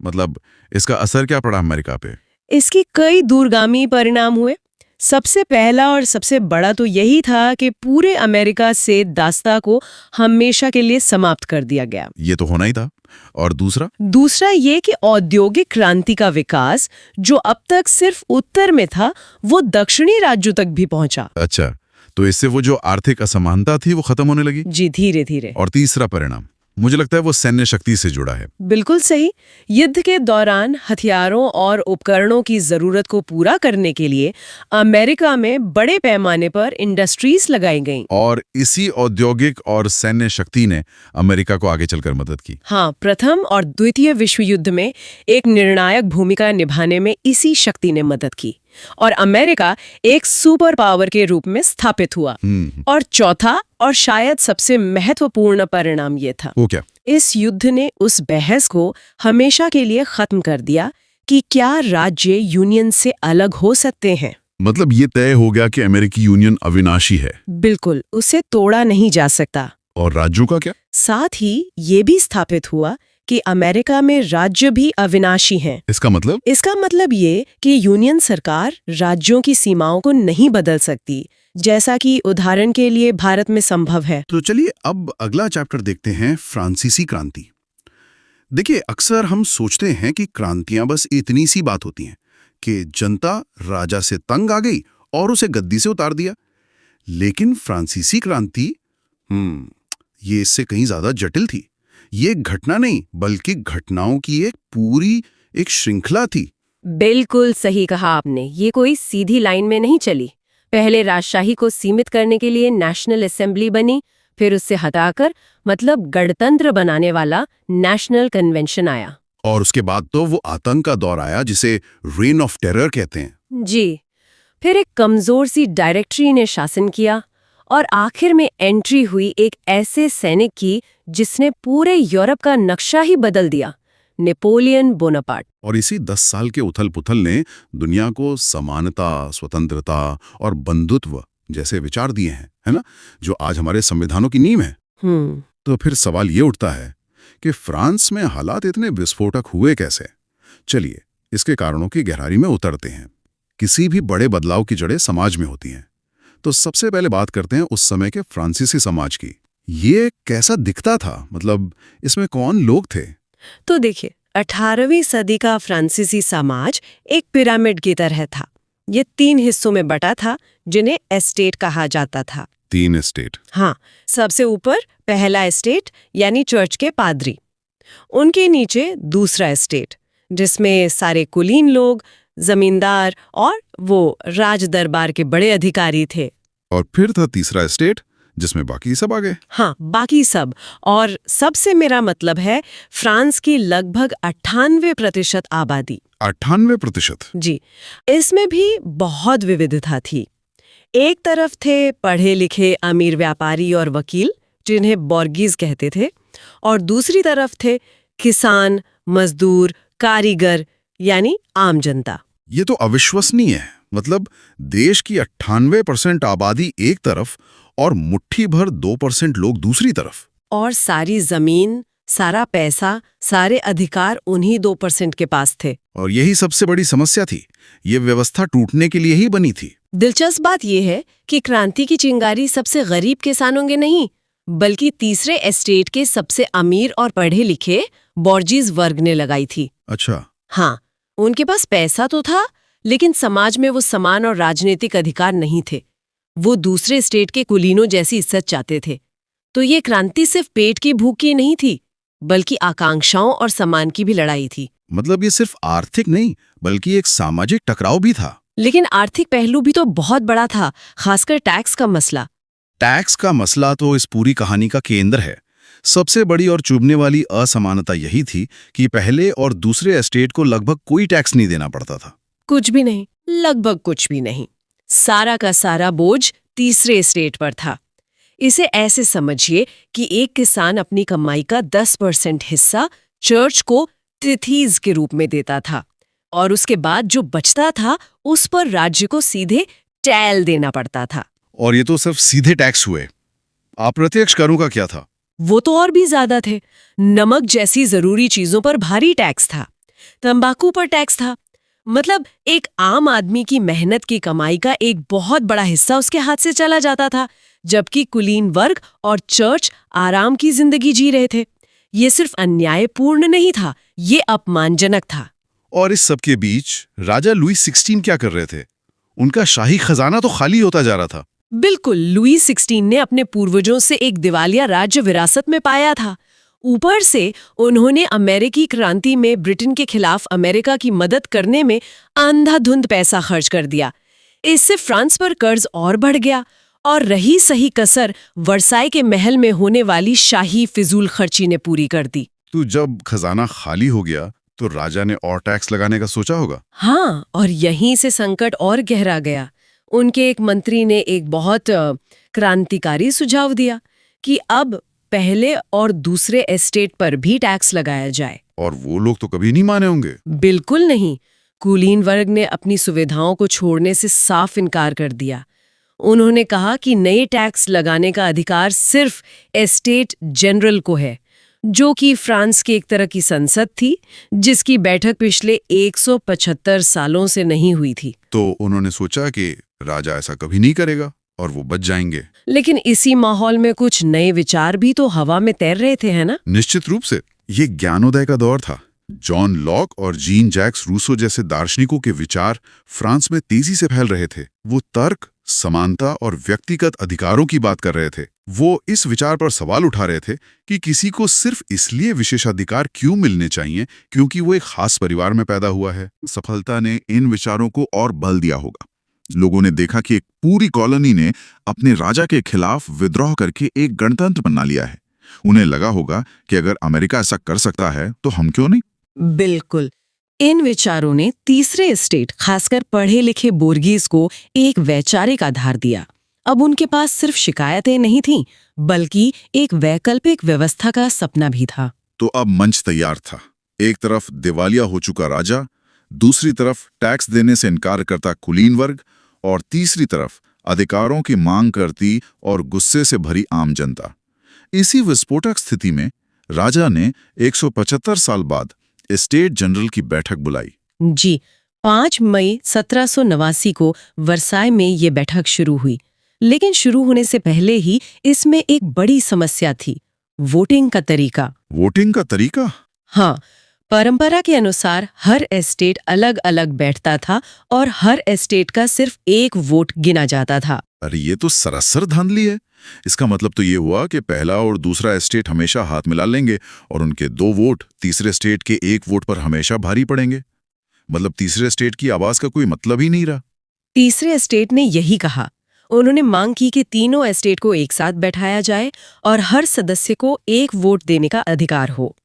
मतलब इसका असर क्या पड़ा अमेरिका पे? इसके कई दूरगामी परिणाम हुए। सबसे पहला और सबसे बड़ा तो यही था कि पूरे अमेरिका से दास्ता को हमेशा के लिए समाप्त कर दिया गया। ये तो होना ही था। और दूसरा ये कि औद्योगिक क्रांति का विकास जो अब तक सिर्फ उत्तर में था वो दक्षिणी राज्यों तक भी पहुंचा। अच्छा, तो इससे वो जो आर्थिक असमानता थी वो खत्म होने लगी। जी, धीरे धीरे। और तीसरा परिणाम मुझे लगता है वो सैन्य शक्ति से जुड़ा है। बिल्कुल सही। युद्ध के दौरान हथियारों और उपकरणों की जरूरत को पूरा करने के लिए अमेरिका में बड़े पैमाने पर इंडस्ट्रीज लगाई गईं। और इसी औद्योगिक और सैन्य शक्ति ने अमेरिका को आगे चलकर मदद की। हाँ, प्रथम और द्वितीय विश्व युद्ध में एक निर्णायक भूमिका निभाने में इसी शक्ति ने मदद की और अमेरिका एक सुपर पावर के रूप में स्थापित हुआ। और चौथा और शायद सबसे महत्वपूर्ण परिणाम ये था। वो क्या? इस युद्ध ने उस बहस को हमेशा के लिए खत्म कर दिया कि क्या राज्य यूनियन से अलग हो सकते हैं। मतलब ये तय हो गया कि अमेरिकी यूनियन अविनाशी है। बिल्कुल, उसे तोड़ा नहीं जा सकता। और राज्यों का क्या? साथ ही ये भी स्थापित हुआ कि अमेरिका में राज्य भी अविनाशी हैं। इसका मतलब ये कि यूनियन सरकार राज्यों की सीमाओं को नहीं बदल सकती, जैसा कि उदाहरण के लिए भारत में संभव है। तो चलिए अब अगला चैप्टर देखते हैं, फ्रांसीसी क्रांति। देखिए, अक्सर हम सोचते हैं कि क्रांतियां बस इतनी सी बात होती हैं कि जनता राजा से तंग आ गई और उसे गद्दी से उतार दिया। लेकिन फ्रांसीसी क्रांति ये इससे कहीं ज्यादा जटिल थी। ये एक घटना नहीं बल्कि घटनाओं की एक पूरी श्रृंखला थी। बिल्कुल सही कहा आपने। ये कोई सीधी लाइन में नहीं चली। पहले राजशाही को सीमित करने के लिए नेशनल असेंबली बनी, फिर उससे हटाकर मतलब गणतंत्र बनाने वाला नेशनल कन्वेंशन आया। और उसके बाद तो वो आतंक का दौर आया जिसे रेन ऑफ टेरर कहते हैं। जी, फिर एक कमजोर सी डायरेक्टरी ने शासन किया और आखिर में एंट्री हुई एक ऐसे सैनिक की जिसने पूरे यूरोप का नक्शा ही बदल दिया, नेपोलियन बोनापार्ट। और इसी 10 साल के उथल-पुथल ने दुनिया को समानता, स्वतंत्रता और बंधुत्व जैसे विचार दिए हैं, है ना, जो आज हमारे संविधानों की नींव है। तो फिर सवाल ये उठता है कि फ्रांस में हालात इतने विस्फोटक हुए कैसे? चलिए इसके कारणों की गहराई में उतरते हैं। किसी भी बड़े बदलाव की जड़ें समाज में होती हैं। तो सबसे पहले बात करते हैं उस समय के फ्रांसीसी समाज की। ये कैसा दिखता था? मतलब इसमें कौन लोग थे? तो देखिए, 18वीं सदी का फ्रांसीसी समाज एक पिरामिड की तरह था। ये 3 हिस्सों में बटा था जिन्हें एस्टेट कहा जाता था। 3 एस्टेट? हाँ, सबसे ऊपर पहला एस्टेट यानी चर्च के पादरी, उनके नीचे दूसरा एस्टेट जिसमें सारे कुलीन लोग, जमींदार और वो राज दरबार के बड़े अधिकारी थे। और फिर था तीसरा एस्टेट जिसमें बाकी सब आ गए। हाँ, बाकी सब। और सबसे मेरा मतलब है फ्रांस की लगभग 98% आबादी। 98%? जी, इसमें भी बहुत विविधता थी। एक तरफ थे पढ़े लिखे अमीर व्यापारी और वकील जिन्हें बोर्गीज कहते थे, और दूसरी तरफ थे किसान, मजदूर, कारीगर यानी आम जनता। ये तो अविश्वसनीय है। मतलब देश की 98% आबादी एक तरफ और मुट्ठी भर 2% लोग दूसरी तरफ। और सारी जमीन, सारा पैसा, सारे अधिकार उन्हीं 2% के पास थे। और यही सबसे बड़ी समस्या थी। ये व्यवस्था टूटने के लिए ही बनी थी। दिलचस्प बात यह है कि क्रांति की चिंगारी सबसे गरीब किसानों के नहीं, बल्कि तीसरे एस्टेट के सबसे अमीर और पढ़े लिखे बोर्जीज वर्ग ने लगाई थी। अच्छा। हाँ, उनके पास पैसा तो था, लेकिन समाज में वो समान और राजनीतिक अधिकार नहीं थे। वो दूसरे स्टेट के कुलीनों जैसी इज्जत चाहते थे। तो ये क्रांति सिर्फ पेट की भूख की नहीं थी, बल्कि आकांक्षाओं और सम्मान की भी लड़ाई थी। मतलब ये सिर्फ आर्थिक नहीं, बल्कि एक सामाजिक टकराव भी था। लेकिन आर्थिक पहलू भी तो बहुत बड़ा था, खासकर टैक्स का मसला। टैक्स का मसला तो इस पूरी कहानी का केंद्र है। सबसे बड़ी और चुभने वाली असमानता यही थी कि पहले और दूसरे एस्टेट को लगभग कोई टैक्स नहीं देना पड़ता था। कुछ भी नहीं, लगभग कुछ भी नहीं। सारा का सारा बोझ तीसरे एस्टेट पर था। इसे ऐसे समझिए कि एक किसान अपनी कमाई का 10% हिस्सा चर्च को तिथीज के रूप में देता था और उसके बाद जो बचता था उस पर राज्य को सीधे टैल देना पड़ता था। और ये तो सिर्फ सीधे टैक्स हुए। अप्रत्यक्ष करों का क्या था? वो तो और भी ज्यादा थे। नमक जैसी जरूरी चीजों पर भारी टैक्स था, तंबाकू पर टैक्स था। मतलब एक आम आदमी की मेहनत की कमाई का एक बहुत बड़ा हिस्सा उसके हाथ से चला जाता था, जबकि कुलीन वर्ग और चर्च आराम की जिंदगी जी रहे थे। ये सिर्फ अन्यायपूर्ण नहीं था, ये अपमानजनक था। और इस सब के बीच राजा लुई 16 क्या कर रहे थे? उनका शाही खजाना तो खाली होता जा रहा था। बिल्कुल, लुई 16 ने अपने पूर्वजों से एक दिवालिया राज्य विरासत में पाया था। ऊपर से उन्होंने अमेरिकी क्रांति में ब्रिटेन के खिलाफ अमेरिका की मदद करने में अंधाधुंध पैसा खर्च कर दिया। इससे फ्रांस पर कर्ज और बढ़ गया और रही सही कसर वर्साई के महल में होने वाली शाही फिजूल खर्ची ने पूरी कर दी। तो जब खजाना खाली हो गया तो राजा ने और टैक्स लगाने का सोचा होगा। हाँ, और यहीं से संकट और गहरा गया। उनके एक मंत्री ने एक बहुत क्रांतिकारी सुझाव दिया कि अब पहले और दूसरे एस्टेट पर भी टैक्स लगाया जाए। और वो लोग तो कभी नहीं माने होंगे। बिल्कुल नहीं। कुलीन वर्ग ने अपनी सुविधाओं को छोड़ने से साफ इनकार कर दिया। उन्होंने कहा कि नए टैक्स लगाने का अधिकार सिर्फ एस्टेट जनरल को है, जो कि फ्रांस की एक तरह की संसद थी, जिसकी बैठक पिछले 175 सालों से नहीं हुई थी। तो उन्होंने सोचा कि राजा ऐसा कभी नहीं करेगा और वो बच जाएंगे। लेकिन इसी माहौल में कुछ नए विचार भी तो हवा में तैर रहे थे, है ना? निश्चित रूप से ये ज्ञानोदय का दौर था। जॉन लॉक और जीन जैक्स रूसो जैसे दार्शनिकों के विचार फ्रांस में तेजी से फैल रहे थे। वो तर्क, समानता और व्यक्तिगत अधिकारों की बात कर रहे थे। वो इस विचार पर सवाल उठा रहे थे कि किसी को सिर्फ इसलिए विशेषाधिकार क्यों मिलने चाहिए क्योंकि वो एक खास परिवार में पैदा हुआ है। सफलता ने इन विचारों को और बल दिया होगा। लोगों ने देखा कि एक पूरी कॉलोनी ने अपने राजा के खिलाफ विद्रोह करके एक गणतंत्र बना लिया है। उन्हें लगा होगा कि अगर अमेरिका ऐसा कर सकता है तो हम क्यों नहीं। बिल्कुल। इन विचारों ने तीसरे एस्टेट, खासकर पढ़े लिखे बोर्गीज को एक वैचारिक आधार दिया। अब उनके पास सिर्फ शिकायतें नहीं थीं, बल्कि एक वैकल्पिक व्यवस्था का सपना भी था। तो अब मंच तैयार था। एक तरफ दिवालिया हो चुका राजा, दूसरी तरफ टैक्स देने से इनकार करता कुलीन वर्ग और तीसरी तरफ अधिकारों की मांग करती और गुस्से से भरी आम जनता। इसी विस्फोटक स्थिति में राजा ने 175 साल बाद एस्टेट जनरल की बैठक बुलाई। जी, 5 मई 1789 को वर्साई में ये बैठक शुरू हुई। लेकिन शुरू होने से पहले ही इसमें एक बड़ी समस्या थी, वोटिंग का तरीका। वोटिंग का तरीका? हाँ, परंपरा के अनुसार हर एस्टेट अलग अलग बैठता था और हर एस्टेट का सिर्फ एक वोट गिना जाता था। अरे ये तो सरासर धांधली है। इसका मतलब तो ये हुआ कि पहला और दूसरा एस्टेट हमेशा हाथ मिला लेंगे और उनके 2 वोट तीसरे एस्टेट के 1 वोट पर हमेशा भारी पड़ेंगे। मतलब तीसरे एस्टेट की आवाज का कोई मतलब ही नहीं रहा। तीसरे एस्टेट ने यही कहा। उन्होंने मांग की कि तीनों एस्टेट को एक साथ बैठाया जाए और हर सदस्य को 1 वोट देने का अधिकार हो।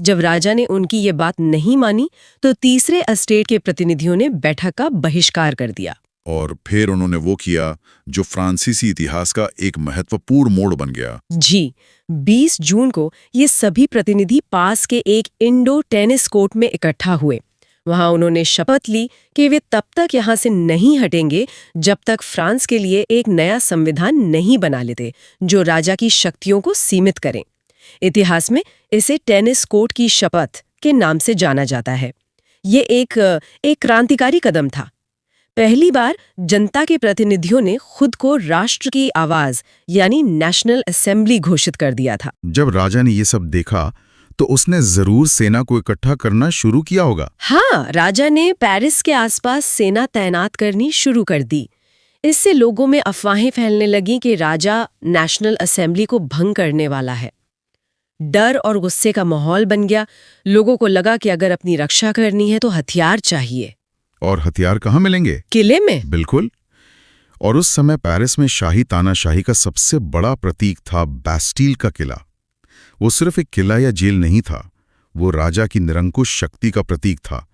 जब राजा ने उनकी ये बात नहीं मानी तो तीसरे एस्टेट के प्रतिनिधियों ने बैठक का बहिष्कार कर दिया। और फिर उन्होंने वो किया जो फ्रांसीसी इतिहास का एक महत्वपूर्ण मोड़ बन गया। जी, 20 जून को ये सभी प्रतिनिधि पास के एक इंडो टेनिस कोर्ट में इकट्ठा हुए। वहां उन्होंने शपथ ली कि वे तब तक यहाँ से नहीं हटेंगे जब तक फ्रांस के लिए एक नया संविधान नहीं बना लेते जो राजा की शक्तियों को सीमित करें। इतिहास में इसे टेनिस कोर्ट की शपथ के नाम से जाना जाता है। ये एक क्रांतिकारी कदम था। पहली बार जनता के प्रतिनिधियों ने खुद को राष्ट्र की आवाज यानी नेशनल असेंबली घोषित कर दिया था। जब राजा ने ये सब देखा तो उसने जरूर सेना को इकट्ठा करना शुरू किया होगा। हाँ, राजा ने पेरिस के आसपास सेना तैनात करनी शुरू कर दी। इससे लोगों में अफवाहें फैलने लगीं कि राजा नेशनल असेंबली को भंग करने वाला है। डर और गुस्से का माहौल बन गया। लोगों को लगा कि अगर अपनी रक्षा करनी है तो हथियार चाहिए। और हथियार कहाँ मिलेंगे? किले में। बिल्कुल। और उस समय पेरिस में शाही तानाशाही का सबसे बड़ा प्रतीक था बैस्टील का किला। वो सिर्फ एक किला या जेल नहीं था, वो राजा की निरंकुश शक्ति का प्रतीक था।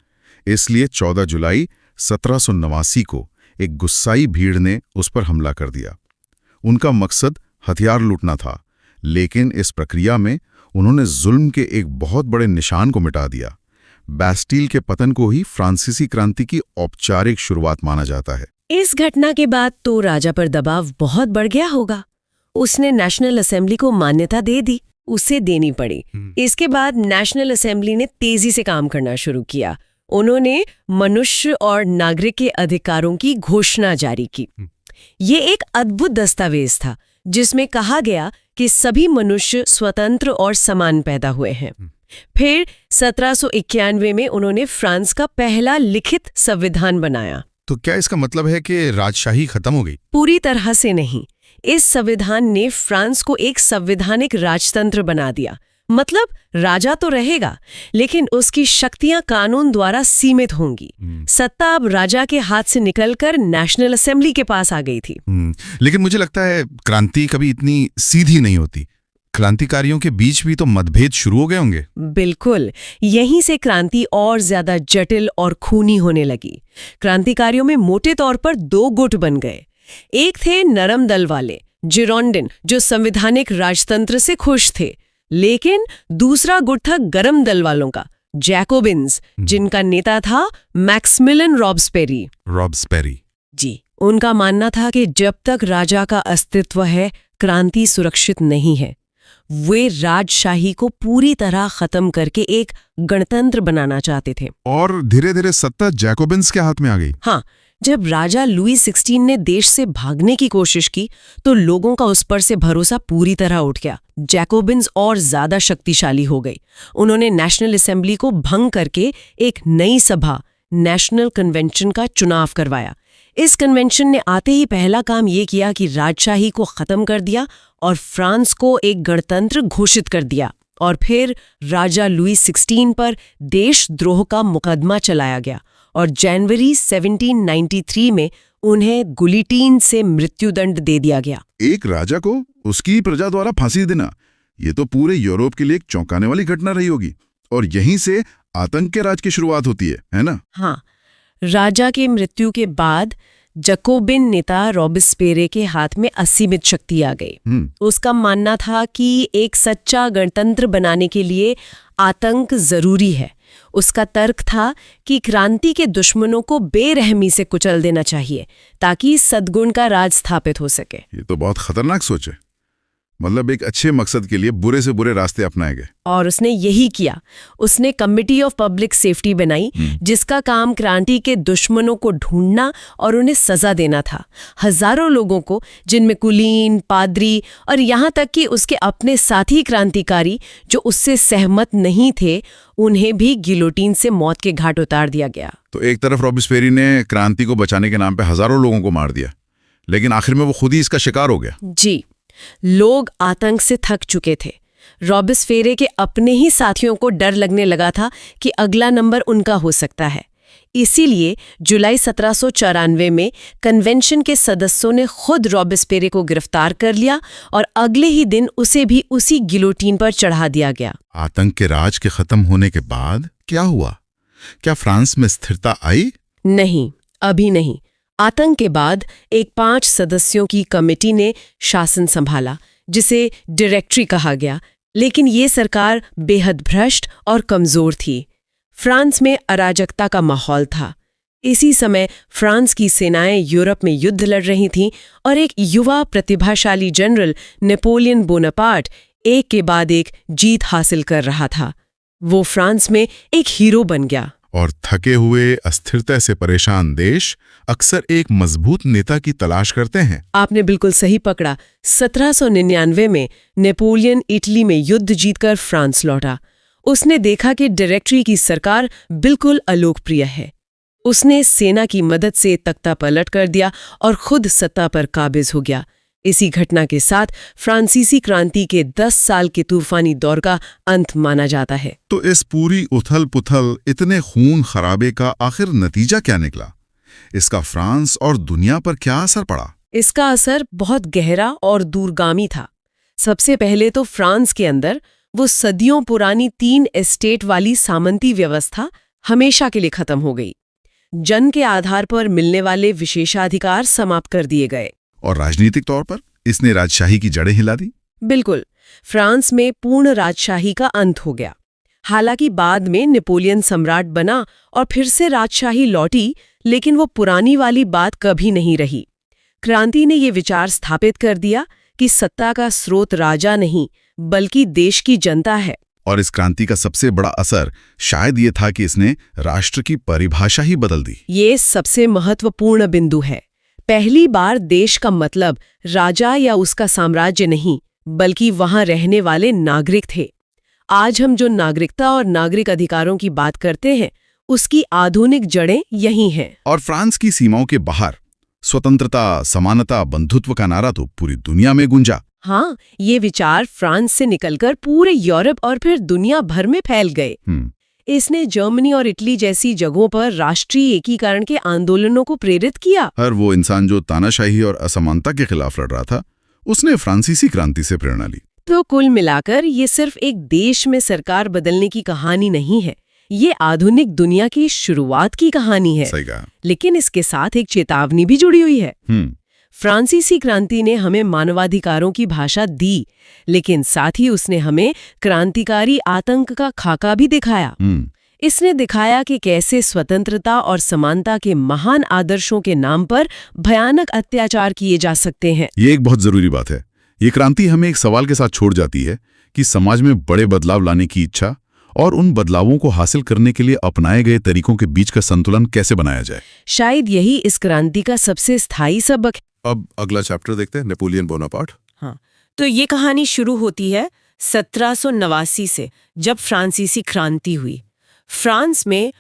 इसलिए 14 जुलाई 1789 को एक गुस्साई भीड़ ने उस पर हमला कर दिया। उनका मकसद हथियार लूटना था, लेकिन इस प्रक्रिया में उन्होंने जुल्म के एक बहुत बड़े निशान को मिटा दिया। बैस्टिल के पतन को ही फ्रांसीसी क्रांति की औपचारिक शुरुआत माना जाता है। इस घटना के बाद तो राजा पर दबाव बहुत बढ़ गया होगा। उसने नेशनल असेंबली को मान्यता दे दी, उसे देनी पड़ी। इसके बाद नेशनल असेंबली ने तेजी से काम करना शुरू किया। उन्होंने मनुष्य और नागरिक के अधिकारों की घोषणा जारी की। ये एक अद्भुत दस्तावेज था जिसमें कहा गया कि सभी मनुष्य स्वतंत्र और समान पैदा हुए हैं। फिर 1791 में उन्होंने फ्रांस का पहला लिखित संविधान बनाया। तो क्या इसका मतलब है कि राजशाही खत्म हो गई? पूरी तरह से नहीं। इस संविधान ने फ्रांस को एक संवैधानिक राजतंत्र बना दिया। मतलब राजा तो रहेगा, लेकिन उसकी शक्तियां कानून द्वारा सीमित होंगी। सत्ता अब राजा के हाथ से निकलकर नेशनल असेंबली के पास आ गई थी। लेकिन मुझे लगता है क्रांति कभी इतनी सीधी नहीं होती। क्रांतिकारियों के बीच भी तो मतभेद शुरू हो गए होंगे। बिल्कुल, यहीं से क्रांति और ज्यादा जटिल और खूनी होने लगी। क्रांतिकारियों में मोटे तौर पर 2 गुट बन गए। एक थे नरम दल वाले जिरोंडिन, जो संवैधानिक राजतंत्र से खुश थे, लेकिन दूसरा गुट था गरम दल वालों का, जैकोबिन्स, जिनका नेता था मैक्सिमिलियन रॉबस्पेरी। जी, उनका मानना था कि जब तक राजा का अस्तित्व है, क्रांति सुरक्षित नहीं है। वे राजशाही को पूरी तरह खत्म करके एक गणतंत्र बनाना चाहते थे। और धीरे धीरे सत्ता जैकोबिन्स के हाथ में आ गई। हाँ, जब राजा लुई 16 ने देश से भागने की कोशिश की तो लोगों का उस पर से भरोसा पूरी तरह उठ गया। जैकोबिन्स और ज्यादा शक्तिशाली हो गई। उन्होंने नेशनल असेंबली को भंग करके एक नई सभा, नेशनल कन्वेंशन का चुनाव करवाया। इस कन्वेंशन ने आते ही पहला काम ये किया कि राजशाही को खत्म कर दिया और फ्रांस को एक गणतंत्र घोषित कर दिया। और फिर राजा लुई 16 पर देशद्रोह का मुकदमा चलाया गया और जनवरी 1793 में उन्हें गुलिटीन से मृत्युदंड दे दिया गया। एक राजा को उसकी प्रजा द्वारा फांसी देना, ये तो पूरे यूरोप के लिए एक चौंकाने वाली घटना रही होगी। और यहीं से आतंक के राज की शुरुआत होती है ना? हाँ। राजा की मृत्यु के बाद जैकोबिन नेता रॉबस्पेरे के हाथ में असीमित शक्ति आ गई। उसका मानना था कि एक सच्चा गणतंत्र बनाने के लिए आतंक जरूरी है। उसका तर्क था कि क्रांति के दुश्मनों को बेरहमी से कुचल देना चाहिए ताकि सद्गुण का राज स्थापित हो सके। ये तो बहुत खतरनाक सोच है। मतलब एक अच्छे मकसद के लिए बुरे से बुरे रास्ते अपनाए गए। और उसने यही किया। उसने कमिटी ऑफ पब्लिक सेफ्टी बनाई, जिसका काम क्रांति के दुश्मनों को ढूंढना और उन्हें सजा देना था। हजारों लोगों को, जिनमें कुलीन, पादरी और यहाँ तक कि उसके अपने साथी क्रांतिकारी जो उससे सहमत नहीं थे, उन्हें भी गिलोटीन से मौत के घाट उतार दिया गया। तो एक तरफ रॉबस्पेरी ने क्रांति को बचाने के नाम पे हजारों लोगों को मार दिया, लेकिन आखिर में वो खुद ही इसका शिकार हो गया। जी, लोग आतंक से थक चुके थे। रॉबस्पेरे के अपने ही साथियों को डर लगने लगा था कि अगला नंबर उनका हो सकता है। इसीलिए जुलाई 1794 में कन्वेंशन के सदस्यों ने खुद रॉबस्पेरे को गिरफ्तार कर लिया और अगले ही दिन उसे भी उसी गिलोटीन पर चढ़ा दिया गया। आतंक के राज के खत्म होने के बाद क्या हुआ? क्या फ्रांस में स्थिरता आई? नहीं, अभी नहीं। आतंक के बाद एक 5 सदस्यों की कमेटी ने शासन संभाला, जिसे डायरेक्टरी कहा गया, लेकिन ये सरकार बेहद भ्रष्ट और कमजोर थी। फ्रांस में अराजकता का माहौल था। इसी समय फ्रांस की सेनाएं यूरोप में युद्ध लड़ रही थीं और एक युवा प्रतिभाशाली जनरल नेपोलियन बोनापार्ट एक के बाद एक जीत हासिल कर रहा था। वो फ्रांस में एक हीरो बन गया। और थके हुए, अस्थिरता से परेशान देश अक्सर एक मजबूत नेता की तलाश करते हैं। आपने बिल्कुल सही पकड़ा। 1799 में नेपोलियन इटली में युद्ध जीतकर फ्रांस लौटा। उसने देखा कि डायरेक्टरी की सरकार बिल्कुल अलोकप्रिय है। उसने सेना की मदद से तख्ता पलट कर दिया और खुद सत्ता पर काबिज हो गया। इसी घटना के साथ फ्रांसीसी क्रांति के 10 साल के तूफानी दौर का अंत माना जाता है। तो इस पूरी उथल पुथल, इतने खून खराबे का आखिर नतीजा क्या निकला? इसका फ्रांस और दुनिया पर क्या असर पड़ा? इसका असर बहुत गहरा और दूरगामी था। सबसे पहले तो फ्रांस के अंदर वो सदियों पुरानी 3 एस्टेट वाली सामंती व्यवस्था हमेशा के लिए खत्म हो गई। जन के आधार पर मिलने वाले विशेषाधिकार समाप्त कर दिए गए। और राजनीतिक तौर पर इसने राजशाही की जड़ें हिला दी। बिल्कुल, फ्रांस में पूर्ण राजशाही का अंत हो गया। हालांकि बाद में नेपोलियन सम्राट बना और फिर से राजशाही लौटी, लेकिन वो पुरानी वाली बात कभी नहीं रही। क्रांति ने ये विचार स्थापित कर दिया कि सत्ता का स्रोत राजा नहीं, बल्कि देश की जनता है। और इस क्रांति का सबसे बड़ा असर शायद ये था कि इसने राष्ट्र की परिभाषा ही बदल दी। ये सबसे महत्वपूर्ण बिंदु है। पहली बार देश का मतलब राजा या उसका साम्राज्य नहीं, बल्कि वहां रहने वाले नागरिक थे। आज हम जो नागरिकता और नागरिक अधिकारों की बात करते हैं, उसकी आधुनिक जड़ें यही हैं। और फ्रांस की सीमाओं के बाहर स्वतंत्रता, समानता, बंधुत्व का नारा तो पूरी दुनिया में गूंजा। हाँ, ये विचार फ्रांस से निकलकर पूरे यूरोप और फिर दुनिया भर में फैल गए। इसने जर्मनी और इटली जैसी जगहों पर राष्ट्रीय एकीकरण के आंदोलनों को प्रेरित किया। हर वो इंसान जो तानाशाही और असमानता के खिलाफ लड़ रहा था, उसने फ्रांसीसी क्रांति से प्रेरणा ली। तो कुल मिलाकर ये सिर्फ एक देश में सरकार बदलने की कहानी नहीं है, ये आधुनिक दुनिया की शुरुआत की कहानी है। सही कहा। लेकिन इसके साथ एक चेतावनी भी जुड़ी हुई है। फ्रांसीसी क्रांति ने हमें मानवाधिकारों की भाषा दी, लेकिन साथ ही उसने हमें क्रांतिकारी आतंक का खाका भी दिखाया। इसने दिखाया कि कैसे स्वतंत्रता और समानता के महान आदर्शों के नाम पर भयानक अत्याचार किए जा सकते हैं। ये एक बहुत जरूरी बात है। ये क्रांति हमें एक सवाल के साथ छोड़ जाती है कि समाज में बड़े बदलाव लाने की इच्छा और उन बदलावों को हासिल करने के लिए अपनाए गए तरीकों के बीच का संतुलन कैसे बनाया जाए। शायद यही इस क्रांति का सबसे स्थायी सबक है। अब अगला चैप्टर देखते हैं, नेपोलियन बोनापार्ट। हाँ, तो ये कहानी शुरू होती है 1789 से, जब फ्रांसीसी क्रांति हुई। फ्रांस में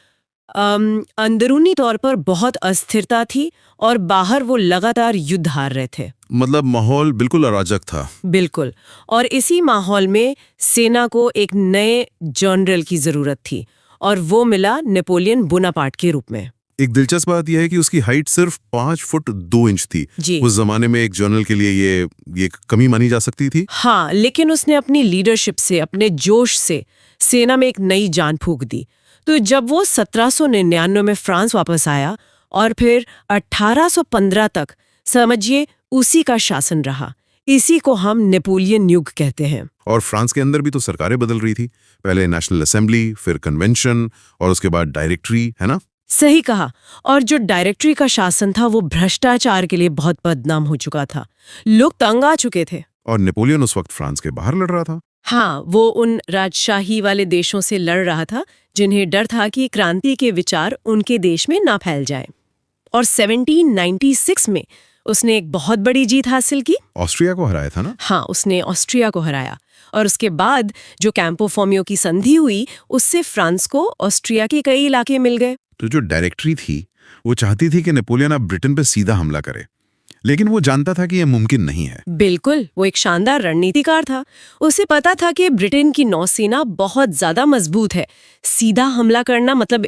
अंदरूनी तौर पर बहुत अस्थिरता थी और बाहर वो लगातार युद्ध हार रहे थे। मतलब माहौल बिल्कुल अराजक था। बिल्कुल। और इसी माहौल में सेना को एक नए जनरल की जरूरत थी, और वो मिला नेपोलियन बोनापार्ट के रूप में। एक दिलचस्प बात यह है कि उसकी हाइट सिर्फ 5 फुट 2 इंच थी। जी। उस जमाने में एक जनरल के लिए ये कमी मानी जा सकती थी। हाँ, लेकिन उसने अपनी लीडरशिप से, अपने जोश से सेना में एक नई जान फूंक दी। तो जब वो 1799 में फ्रांस वापस आया और फिर 1815 तक, समझिए, उसी का शासन रहा। इसी को हम नेपोलियन युग कहते हैं। और फ्रांस के अंदर भी तो सरकारें बदल रही थी। पहले नेशनल असेंबली, फिर कन्वेंशन और उसके बाद डायरेक्टरी, है ना? सही कहा। और जो डायरेक्टरी का शासन था वो भ्रष्टाचार के लिए बहुत बदनाम हो चुका था। लोग तंग आ चुके थे। और नेपोलियन उस वक्त फ्रांस के बाहर लड़ रहा था। हाँ, वो उन राजशाही वाले देशों से लड़ रहा था जिन्हें डर था कि क्रांति के विचार उनके देश में ना फैल जाए। और 1796 में उसने एक बहुत बड़ी जीत हासिल की। ऑस्ट्रिया को हराया था ना? हाँ, उसने ऑस्ट्रिया को हराया। और उसके बाद जो कैंपो फॉर्मियो की संधि हुई, उससे फ्रांस को ऑस्ट्रिया के कई इलाके मिल गए। तो जो डायरेक्टरी थी वो चाहती थी कि नेपोलियन अब ब्रिटेन पे सीधा हमला करे, लेकिन वो जानता था कि यह मुमकिन नहीं है। बिल्कुल, वो एक शानदार रणनीतिकार था। उसे पता था कि ब्रिटेन की नौसेना बहुत ज्यादा मजबूत है। सीधा हमला करना मतलब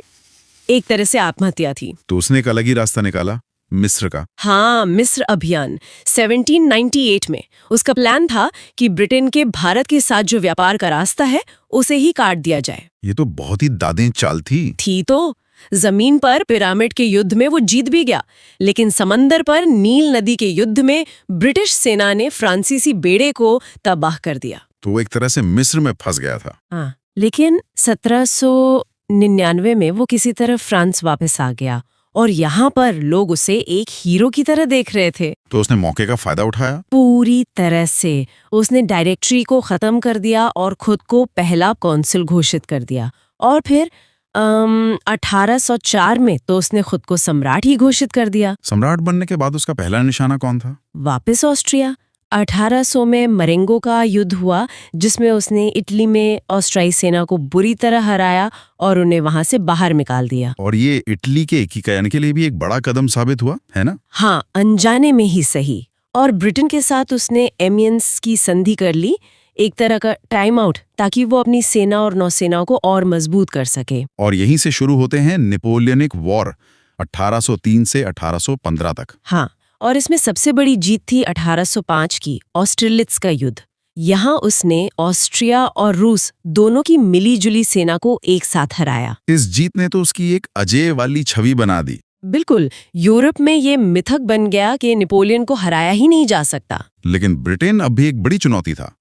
एक तरह से आत्महत्या थी। तो उसने एक अलग ही रास्ता निकाला, मिस्र का। हाँ, मिस्र अभियान 1798 में। उसका प्लान था कि ब्रिटेन के भारत के साथ जो व्यापार का रास्ता है उसे ही काट दिया जाए। ये तो बहुत ही दादें चाल थी तो जमीन पर पिरामिड के युद्ध में वो जीत भी गया, लेकिन समंदर पर नील नदी के युद्ध में ब्रिटिश सेना ने फ्रांसीसी बेड़े को तबाह कर दिया। तो वो एक तरह से मिस्र में फंस गया था। हाँ, लेकिन 1799 में वो किसी तरह फ्रांस वापस आ गया और यहाँ पर लोग उसे एक हीरो की तरह देख रहे थे। तो उसने मौके का फायदा उठाया। पूरी तरह से उसने डायरेक्टरी को खत्म कर दिया और खुद को पहला कौंसिल घोषित कर दिया। और फिर 1804 में तो उसने खुद को सम्राट ही घोषित कर दिया। सम्राट बनने के बाद उसका पहला निशाना कौन था? वापस ऑस्ट्रिया। 1800 में मरेंगो का युद्ध हुआ, जिसमें उसने इटली में ऑस्ट्रियाई सेना को बुरी तरह हराया और उन्हें वहां से बाहर निकाल दिया। और ये इटली के एकीकरण के लिए भी एक बड़ा कदम साबित हुआ, है ना? हाँ, अनजाने में ही सही। और ब्रिटेन के साथ उसने एमियंस की संधि कर ली, एक तरह का टाइम आउट, ताकि वो अपनी सेना और नौसेना को और मजबूत कर सके। और यहीं से शुरू होते हैं नेपोलियनिक वॉर 1803 से 1815 तक। हाँ, और इसमें सबसे बड़ी जीत थी 1805 की ऑस्ट्रिलिट्स का युद्ध। यहाँ उसने ऑस्ट्रिया और रूस दोनों की मिलीजुली सेना को एक साथ हराया। इस जीत ने तो उसकी एक अजय वाली छवि बना दी। बिल्कुल, यूरोप में ये मिथक बन गया कि नेपोलियन को हराया ही नहीं जा सकता। लेकिन ब्रिटेन अब भी एक बड़ी चुनौती था।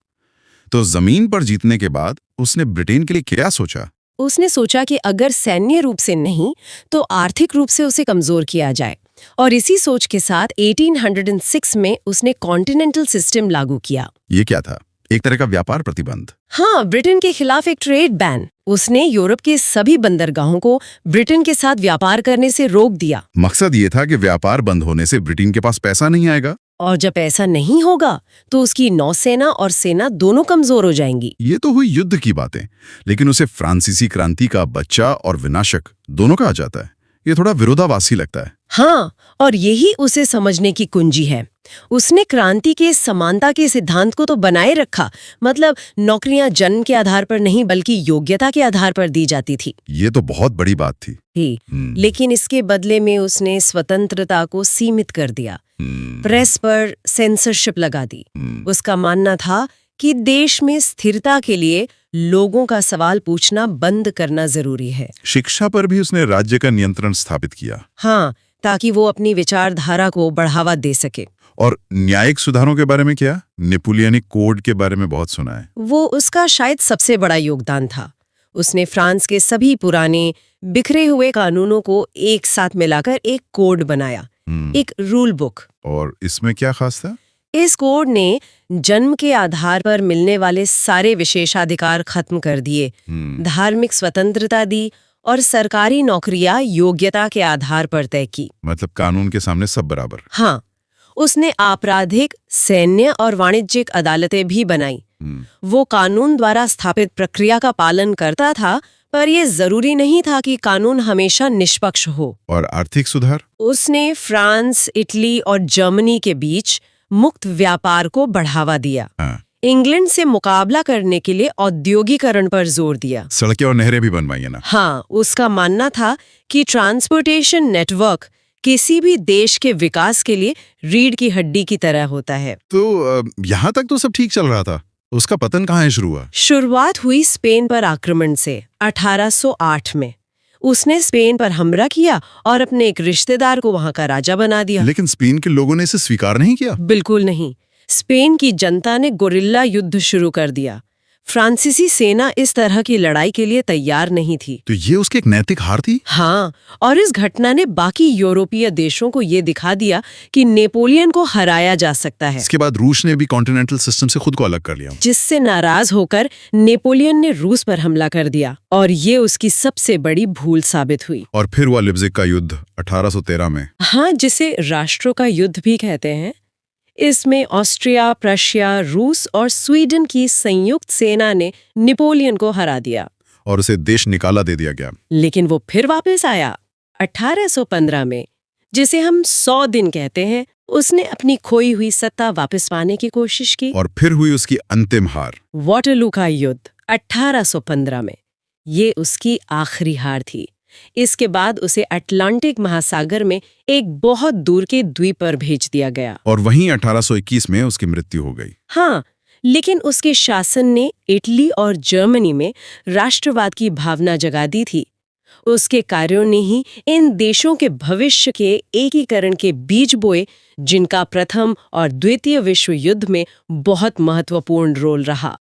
तो जमीन पर जीतने के बाद उसने ब्रिटेन के लिए क्या सोचा? उसने सोचा कि अगर सैन्य रूप से नहीं तो आर्थिक रूप से उसे कमजोर किया जाए, और इसी सोच के साथ 1806 में उसने कॉन्टिनेंटल सिस्टम लागू किया। ये क्या था? एक तरह का व्यापार प्रतिबंध। हाँ, ब्रिटेन के खिलाफ एक ट्रेड बैन। उसने यूरोप के सभी बंदरगाहों को ब्रिटेन के साथ व्यापार करने से रोक दिया। मकसद ये था कि व्यापार बंद होने से ब्रिटेन के पास पैसा नहीं आएगा, और जब ऐसा नहीं होगा तो उसकी नौसेना और सेना दोनों कमजोर हो जाएंगी। ये तो हुई युद्ध की बातें, लेकिन उसे फ्रांसीसी क्रांति का बच्चा और विनाशक दोनों कहा जाता है। ये थोड़ा विरोधाभासी लगता है। हाँ, और यही उसे समझने की कुंजी है। उसने क्रांति के समानता के सिद्धांत को तो बनाए रखा, मतलब नौकरियां जन्म के आधार पर नहीं बल्कि योग्यता के आधार पर दी जाती थी। ये तो बहुत बड़ी बात थी। लेकिन इसके बदले में उसने स्वतंत्रता को सीमित कर दिया। प्रेस पर सेंसरशिप लगा दी। उसका मानना था कि देश में स्थिरता के लिए लोगों का सवाल पूछना बंद करना जरूरी है। शिक्षा पर भी उसने राज्य का नियंत्रण स्थापित किया। हाँ, ताकि वो अपनी विचारधारा को बढ़ावा दे सके। और न्यायिक सुधारों के बारे में क्या? नेपोलियनिक कोड के बारे में बहुत सुना है। वो उसका शायद सबसे बड़ा योगदान था। उसने फ्रांस के सभी पुराने बिखरे हुए कानूनों को एक साथ मिलाकर एक कोड बनाया, एक रूल बुक। और इसमें क्या खास था? इस कोड ने जन्म के आधार पर मिलने वाले सारे विशेषाधिकार खत्म कर दिए, धार्मिक स्वतंत्रता दी और सरकारी नौकरियां योग्यता के आधार पर तय की। मतलब कानून के सामने सब बराबर। हाँ, उसने आपराधिक, सैन्य और वाणिज्यिक अदालतें भी बनाई। वो कानून द्वारा स्थापित प्रक्रिया का पालन करता था, पर यह जरूरी नहीं था कि कानून हमेशा निष्पक्ष हो। और आर्थिक सुधार? उसने फ्रांस, इटली और जर्मनी के बीच मुक्त व्यापार को बढ़ावा दिया। इंग्लैंड से मुकाबला करने के लिए औद्योगिकरण पर जोर दिया। सड़कें और नहरें भी बनवाई है ना? हाँ, उसका मानना था कि ट्रांसपोर्टेशन नेटवर्क किसी भी देश के विकास के लिए रीढ़ की हड्डी की तरह होता है। तो यहाँ तक तो सब ठीक चल रहा था। उसका पतन कहाँ शुरू हुआ? शुरुआत हुई स्पेन पर आक्रमण से 1808 में। उसने स्पेन पर हमला किया और अपने एक रिश्तेदार को वहां का राजा बना दिया। लेकिन स्पेन के लोगों ने इसे स्वीकार नहीं किया। बिल्कुल नहीं। स्पेन की जनता ने गुरिल्ला युद्ध शुरू कर दिया। फ्रांसीसी सेना इस तरह की लड़ाई के लिए तैयार नहीं थी। तो ये उसकी एक नैतिक हार थी? हाँ, और इस घटना ने बाकी यूरोपीय देशों को ये दिखा दिया कि नेपोलियन को हराया जा सकता है। इसके बाद रूस ने भी कॉन्टिनेंटल सिस्टम से खुद को अलग कर लिया, जिससे नाराज होकर नेपोलियन ने रूस पर हमला कर दिया, और ये उसकी सबसे बड़ी भूल साबित हुई। और फिर हुआ लिप्जिग का युद्ध 1813 में। हाँ, जिसे राष्ट्रों का युद्ध भी कहते हैं। इसमें ऑस्ट्रिया, प्रशिया, रूस और स्वीडन की संयुक्त सेना ने नेपोलियन को हरा दिया और उसे देश निकाला दे दिया गया। लेकिन वो फिर वापस आया 1815 में, जिसे हम 100 दिन कहते हैं। उसने अपनी खोई हुई सत्ता वापस पाने की कोशिश की। और फिर हुई उसकी अंतिम हार, वाटरलू का युद्ध 1815 में। ये उसकी आखिरी हार थी। इसके बाद उसे अटलांटिक महासागर में एक बहुत दूर के द्वीप पर भेज दिया गया। और वहीं 1821 में उसकी मृत्यु हो गई। हाँ, लेकिन उसके शासन ने इटली और जर्मनी में राष्ट्रवाद की भावना जगा दी थी। उसके कार्यों ने ही इन देशों के भविष्य के एकीकरण के बीज बोए, जिनका प्रथम और द्वितीय विश्व युद्ध में बहुत महत्वपूर्ण रोल रहा।